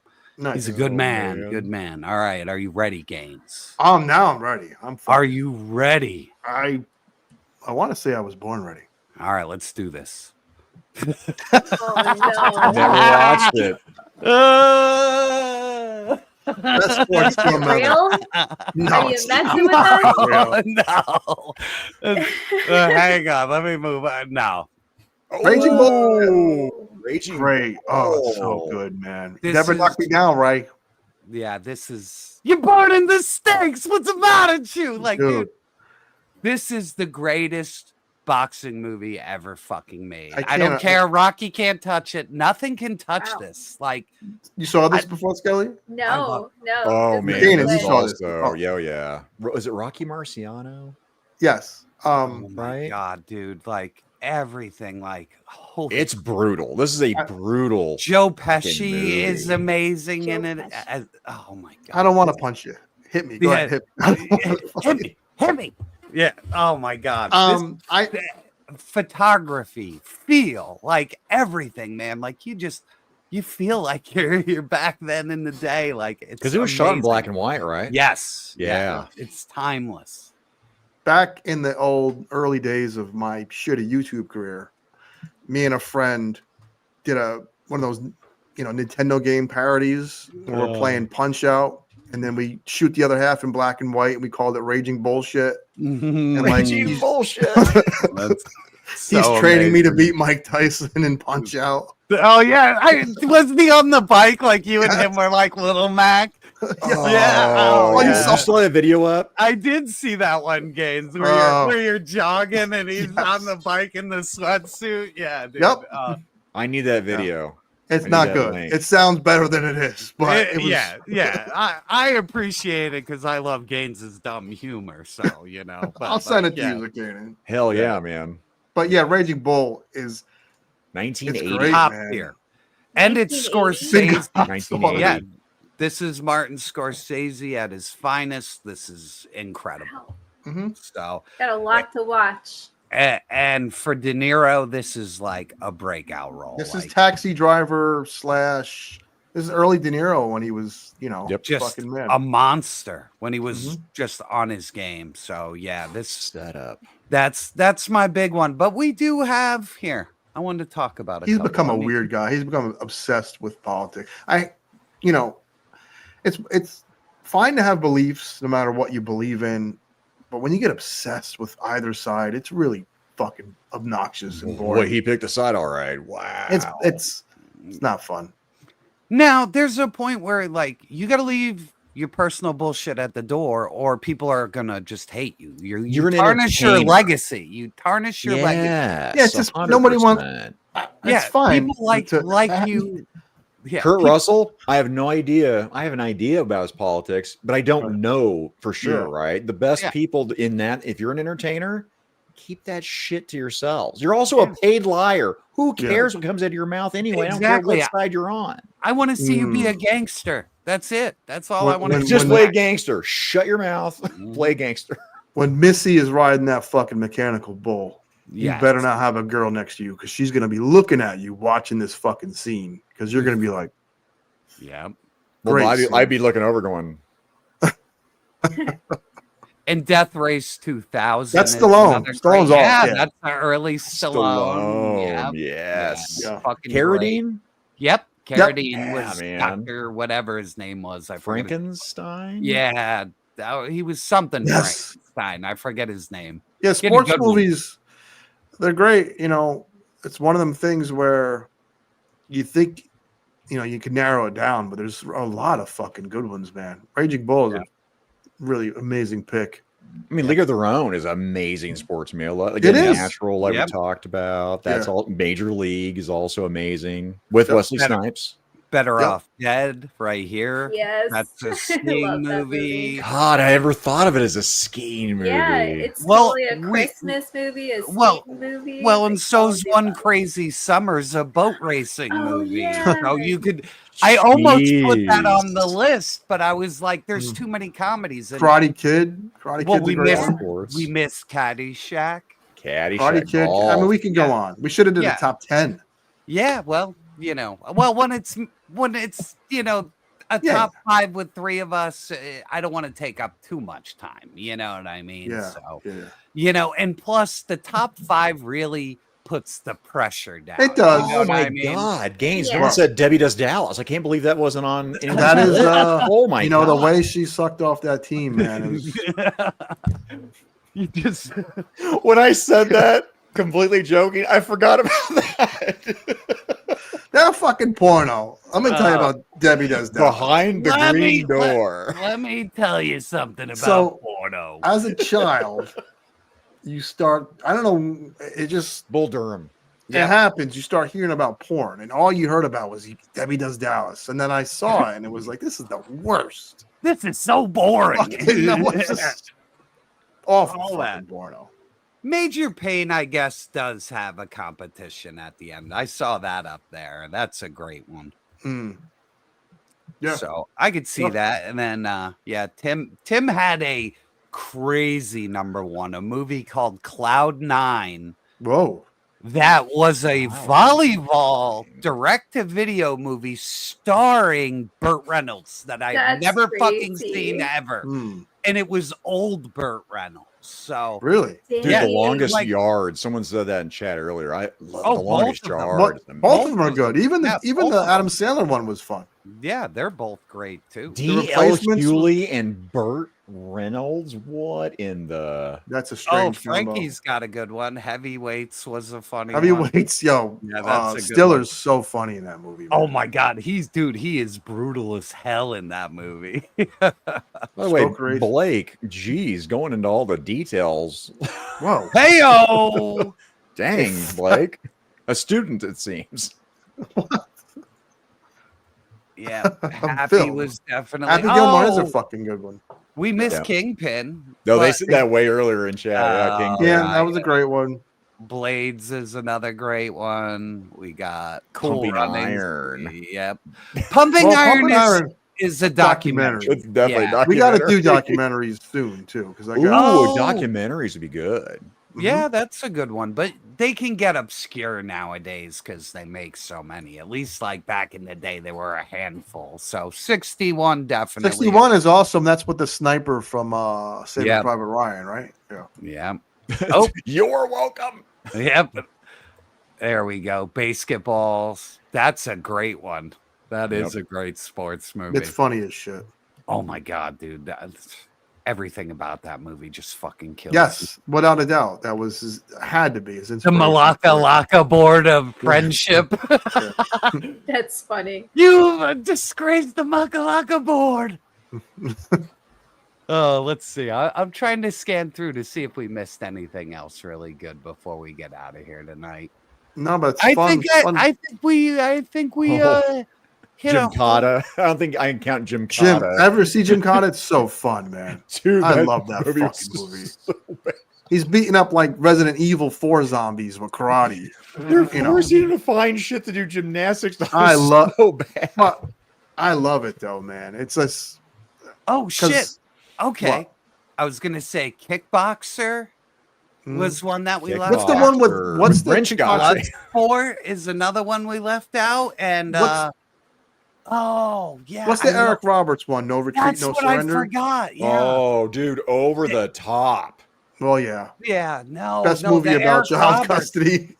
he's a good man. Man. Good man. All right. Are you ready, Gaines? Now I'm ready. Are you ready? I want to say I was born ready. All right, let's do this. I never watched it. That's sports film. Real? No, are you messing with us? No. Hang on, let me move on. No. Raging Bull. Raging Great. Oh, so good, man. Never knocked me down, right? Yeah, this is. You're burning the stakes. What's the matter with you? Like, dude. This is the greatest boxing movie ever fucking made. I don't care. Rocky can't touch it. Nothing can touch this. Like, you saw this before, Skelly? No. Oh man, you saw this. Yeah. Was it Rocky Marciano? Yes. Oh my god, dude! Like everything. Like, holy. It's brutal. This is a brutal. Joe Pesci is amazing in it. Oh my god! I don't want to punch you. Hit me. Go ahead. Hit me. Hit me. Yeah. Oh my god. Photography, feel, like everything, man. Like you you feel like you're back then in the day, like it's because it was shot in black and white, right? Yes. Yeah. It's timeless. Back in the early days of my shitty YouTube career, me and a friend did one of those, Nintendo game parodies where we're playing Punch Out, and then we shoot the other half in black and white, and we called it Raging Bullshit. And Raging Bullshit. He's training me to beat Mike Tyson in Punch Out. Oh yeah, wasn't he on the bike like you and him were like Little Mac? Oh, you you still have a video up? I did see that one, Gaines, where you're jogging and he's on the bike in the sweatsuit. Yeah, dude. Yep. I need that video. It's not good. Link. It sounds better than it is, but it was... I appreciate it because I love Gaines's dumb humor. So but, I'll send it to you, Gaiden. Hell yeah, man. But yeah, Raging Bull is 1980 top tier, and it's Scorsese. 1980. Yeah, this is Martin Scorsese at his finest. This is incredible. Mm-hmm. So got a lot to watch. And for De Niro, this is like a breakout role. This is Taxi Driver / This is early De Niro when he was, just fucking man. A monster when he was just on his game. So yeah, this setup. That's my big one. But we do have here. I wanted to talk about it. He's become a weird guy. He's become obsessed with politics. It's fine to have beliefs no matter what you believe in. But when you get obsessed with either side, it's really fucking obnoxious and boring. Boy, he picked a side, all right. Wow. It's not fun. Now, there's a point where like you got to leave your personal bullshit at the door, or people are gonna just hate you. You tarnish your legacy. You tarnish your legacy. Yeah, it's just 100%. Nobody wants. It's fine. People like you. Yeah, Kurt Russell, I have no idea. I have an idea about his politics, but I don't know for sure, right? The best people in that, if you're an entertainer, keep that shit to yourselves. You're also a paid liar. Who cares what comes out of your mouth anyway? Exactly. I don't care what side you're on. I want to see you be a gangster. That's it. That's all I want to just play a gangster. Shut your mouth. Play gangster. When Missy is riding that fucking mechanical bull, you better not have a girl next to you because she's going to be looking at you watching this fucking scene because you're going to be like, well, I'd be looking over going. And Death Race 2000. That's Stallone. Stallone's off. Yeah, that's the early Stallone. Yes. Carradine? Yep. Carradine was Dr. whatever his name was. Frankenstein? Yeah. He was something Frankenstein. I forget his name. Yeah, sports movies, they're great. It's one of them things where you think, you can narrow it down, but there's a lot of fucking good ones, man. Raging Bull is a really amazing pick. I mean, League of Their Own is amazing sports movie. Like it is. Natural, like we talked about. That's all. Major League is also amazing with Wesley Snipes. Better Off Dead right here. Yes. That's a skiing movie. God, I never thought of it as a skiing movie. Yeah, it's totally a Christmas movie, a skiing movie. Well, and so's One Crazy Summer's a boat racing movie. Yeah. So you could I almost put that on the list, but I was like, there's too many comedies. Karate Kid. We missed Caddyshack. Karate Kid. I mean, we can go on. We should have did a top 10. Yeah, well, when it's a top 5 with 3 of us, I don't want to take up too much time. You know what I mean? Yeah. So, and plus the top 5 really puts the pressure down. It does. Oh my God, Gaines! No one said Debbie Does Dallas. I can't believe that wasn't on. That is. Oh my God! The way she sucked off that team, man. You just when I said that, completely joking, I forgot about that. They're fucking porno. I'm gonna tell you about Debbie Does Dallas. Behind the green door. Let me tell you something about porno. As a child. You start, I don't know, it just Bull Durham. It happens. You start hearing about porn, and all you heard about was Debbie Does Dallas. And then I saw it, and it was like, this is the worst. This is so boring. Awful fucking porno. Major Pain, I guess, does have a competition at the end. I saw that up there. That's a great one. Yeah. So I could see that. And then, Tim had a crazy number 1, a movie called Cloud 9. Whoa. That was a volleyball direct-to-video movie starring Burt Reynolds that I've That's never fucking crazy. seen ever. And it was old Burt Reynolds. So really, dude, yeah, the longest like- yard. Someone said that in chat earlier. I love Oh, the longest both of them. yard. both of them are good. Even Yeah, even both the of Adam Sandler one was fun. Yeah, they're both great too. D.L. replacements- Hewley and Burt Reynolds. What in the? That's a Oh, strange combo. Frankie's got a good one. Heavyweights was a funny one. Heavyweights, yo. Yeah, that's a good Stiller's so funny in that movie. Oh man. my god, he is brutal as hell in that movie. By the way, great. Blake, geez, going into all the details. Whoa. Heyo! Dang, Blake. A student, it seems. Yeah, Happy Phil. was definitely. Happy Gilmore is a Oh, fucking good one. we missed Yeah. Kingpin. No, they but said that way earlier in chat. Yeah, King. Yeah, that was a great one. Blades is another great one. We got Cool Pumping Runnings. Iron. Yep. Pumping Well, Iron, Pumping Iron is a documentary. It's definitely Yeah. We got to do documentary. documentaries soon too, because I Ooh, got Oh. documentaries would be good. Yeah, that's a good one. But they can get obscure nowadays because they make so many. At least like back in the day, there were a handful. So 61 definitely. 61 is awesome. That's with the sniper from Saving Yeah. Private Ryan, right? Yeah. Yeah. Oh, You're welcome. yep. There we go. Basketballs. That's a great one. That is a great sports movie. It's funny as shit. Oh my god, dude. Everything about that movie just fucking kills. Yes, without a doubt. That was had to be his The inspiration. Malacca Lacca board of friendship. That's funny. You've disgraced the Makalaka board. Oh, let's see. I'm trying to scan through to see if we missed anything else really good before we get out of here tonight. No, but it's I fun. think I think we hit Jim a Cotta. I don't think I can count Jim Jim, Cotta. ever see Jim Cotta? It's so fun, man. Dude, I love that movie fucking was movie. so bad. He's beating up like Resident Evil 4 zombies with karate. They're You know. forcing him to find shit to do gymnastics. That I was love so bad. but I love it though, man. It's just Oh shit. 'cause- Okay. What? I was gonna say Kickboxer was one that we left. What's the out. one with what's the French guy? Bloodsport is another one we left out, and What's- oh yeah, What's the I Eric Roberts one? No retreat, That's no what surrender. I forgot. Yeah, Oh, dude, over the top. Well, yeah. yeah, no, Best no, movie the about Eric child Roberts- custody.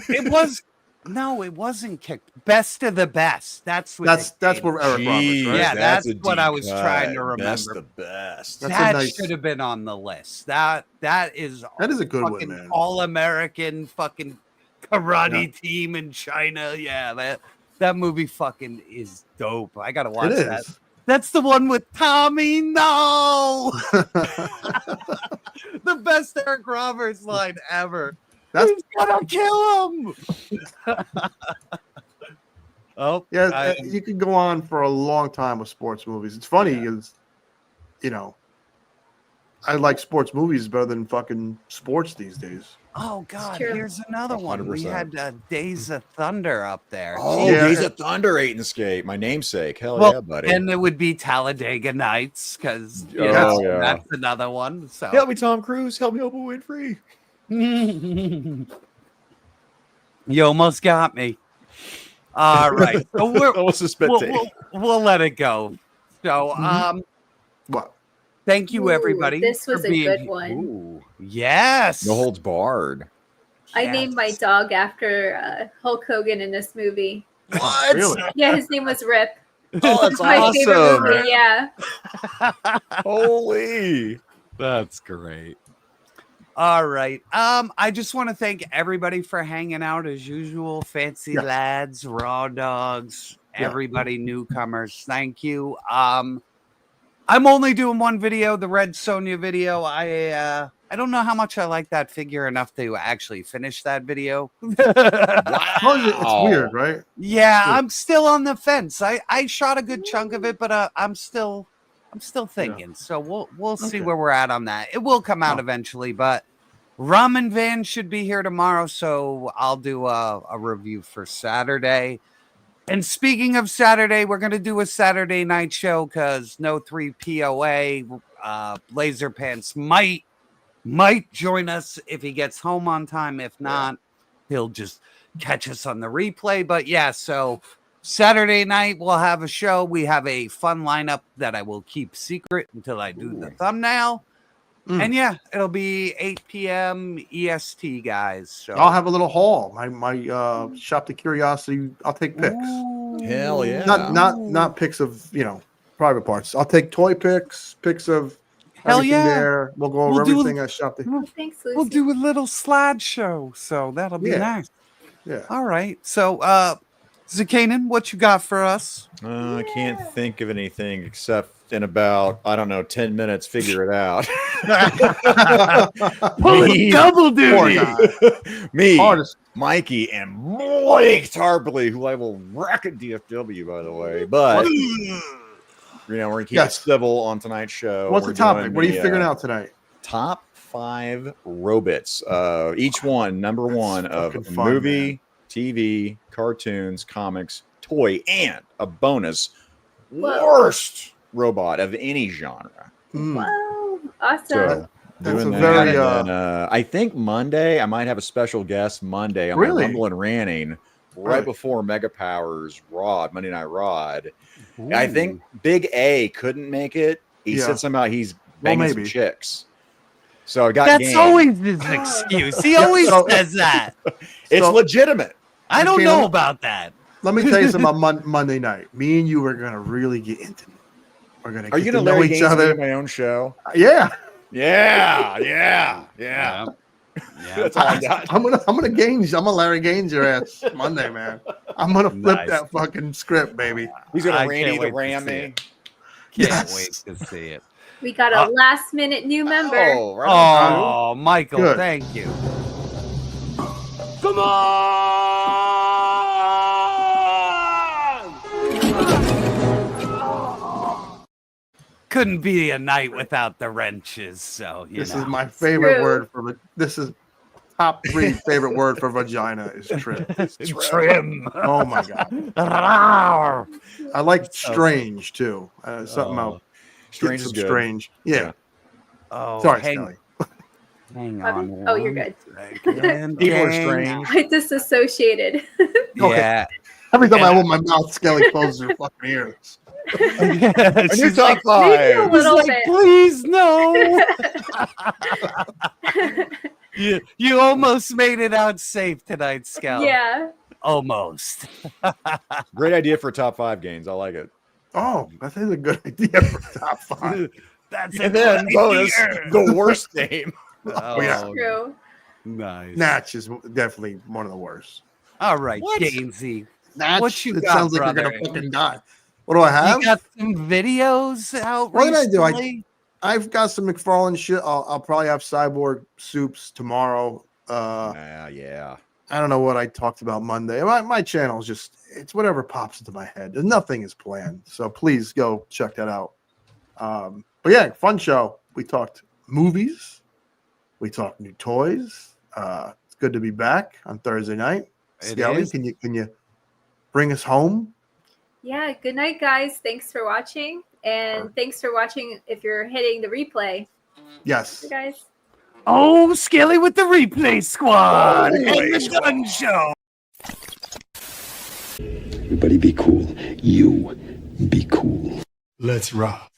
It was no, it wasn't kicked. Best of the best. That's what That's they gave where it. Eric Roberts, right? Yeah, that's a what deep I was trying to cut. That's remember. the best. That's a That nice- should have been on the list. That is That is a good one, fucking man. all-American fucking karate team in China. Yeah, that movie fucking is dope. I gotta watch It that. is. That's the one with Tommy. No, the best Eric Roberts line ever. That's He's gonna kill him. Oh yeah. You could go on for a long time with sports movies. It's funny because, you know, I like sports movies better than fucking sports these days. Oh God! true. Here's another one. We 100%. had Days of Thunder up there. Oh, Yeah. Days of Thunder, Eight and Escape. My namesake. Hell Well, yeah, buddy. and it would be Talladega Nights because Oh, yeah. that's another one. So Help me, Tom Cruise. Help me, Oprah Winfrey. you almost got me. All right, so That was a spit take. we'll let it go. So What? thank you Ooh, everybody. this was for a being good here. one. Ooh, yes. No holds barred. I named my dog after Hulk Hogan in this movie. What? Really? Yeah, his name was Rip. Oh, that's My favorite awesome. movie. Yeah. Holy. That's great. All right. I just want to thank everybody for hanging out as usual. Fancy Yes. lads, raw dogs, Yeah. everybody newcomers. Thank you. I'm only doing one video, the Red Sonja video. I don't know how much I like that figure enough to actually finish that video. It's weird, right? Yeah, I'm still on the fence. I shot a good chunk of it, but I'm still thinking. So we'll see Okay. where we're at on that. It will come out eventually, but Ramen Van should be here tomorrow, so I'll do a review for Saturday. And speaking of Saturday, we're gonna do a Saturday night show because no 3 POA. Laser Pants might join us if he gets home on time. If not, he'll just catch us on the replay. But yeah, so Saturday night we'll have a show. We have a fun lineup that I will keep secret until I do the thumbnail. And yeah, it'll be 8 p.m. EST, guys. So I'll have a little haul. My shop the curiosity. I'll take pics. Hell yeah! Not pics of private parts. I'll take toy pics of everything there. We'll go over everything I shop the. Thanks, Lucy. we'll do a little slideshow, so that'll be nice. Yeah. All right. So Zakanin, what you got for us? I can't think of anything except in about 10 minutes. Figure it out. Double duty. Me, Mikey, and Blake Tarpley, who I will wreck at DFW, by the way. But we're gonna keep it civil on tonight's show. What's the topic? What are you figuring out tonight? Top 5 robots. Each one number 1 of movie, TV, cartoons, comics, toy, and a bonus worst robot of any genre. Wow, awesome. So, that's doing a that. very. And then, I think Monday I might have a special guest Monday on my Rumble and Ranting right before Mega Powers Monday Night Rod. I think Big A couldn't make it. He said somehow he's banging some chicks. So I got That's always his excuse. He always says that. It's legitimate. I don't know about that. Let me tell you something about Monday night. Me and you are gonna really get intimate. We're gonna. Are you gonna know each other? My own show. Yeah. Yeah. That's all I got. I'm gonna Gaines. I'm gonna Larry Gaines your ass Monday, man. I'm gonna flip that fucking script, baby. He's gonna Randy the Ram me. Can't wait to see it. We got a last minute new member. Oh, Michael, thank you. Come on! Couldn't be a night without the wrenches. So this is my favorite word for this is top 3 favorite word for vagina is trim. Trim. Oh my god. I like strange too. Something else. Strange is good. Strange. Yeah. Oh, sorry, Skelly. Hang on. Oh, you're good. People are strange. I disassociated. Yeah. Every time I open my mouth, Skelly closes her fucking ears. A new top 5. Maybe a little bit. Please no. You almost made it out safe tonight, Scout. Yeah. Almost. Great idea for top 5 games. I like it. Oh, that is a good idea for top 5. That's and then bonus, the worst game. Oh, yeah. True. Nice. Natch is definitely one of the worst. All right, Gainsy. Natch, What you it got, sounds like brother? you're gonna fucking die. What do I have? You got some videos out What did I do? recently? I've got some Mcfarlane shit. I'll probably have Cyborg soups tomorrow. Yeah. I don't know what I talked about Monday. My channel is just, it's whatever pops into my head. Nothing is planned. So please go check that out. But yeah, fun show. We talked movies. We talked new toys. It's good to be back on Thursday night. Skelly, can you bring us home? Yeah, good night, guys. Thanks for watching. And thanks for watching if you're hitting the replay. Yes. Hey, guys. Oh, Skelly with the replay squad and the squad. gun show. Everybody be cool. You be cool. Let's rock.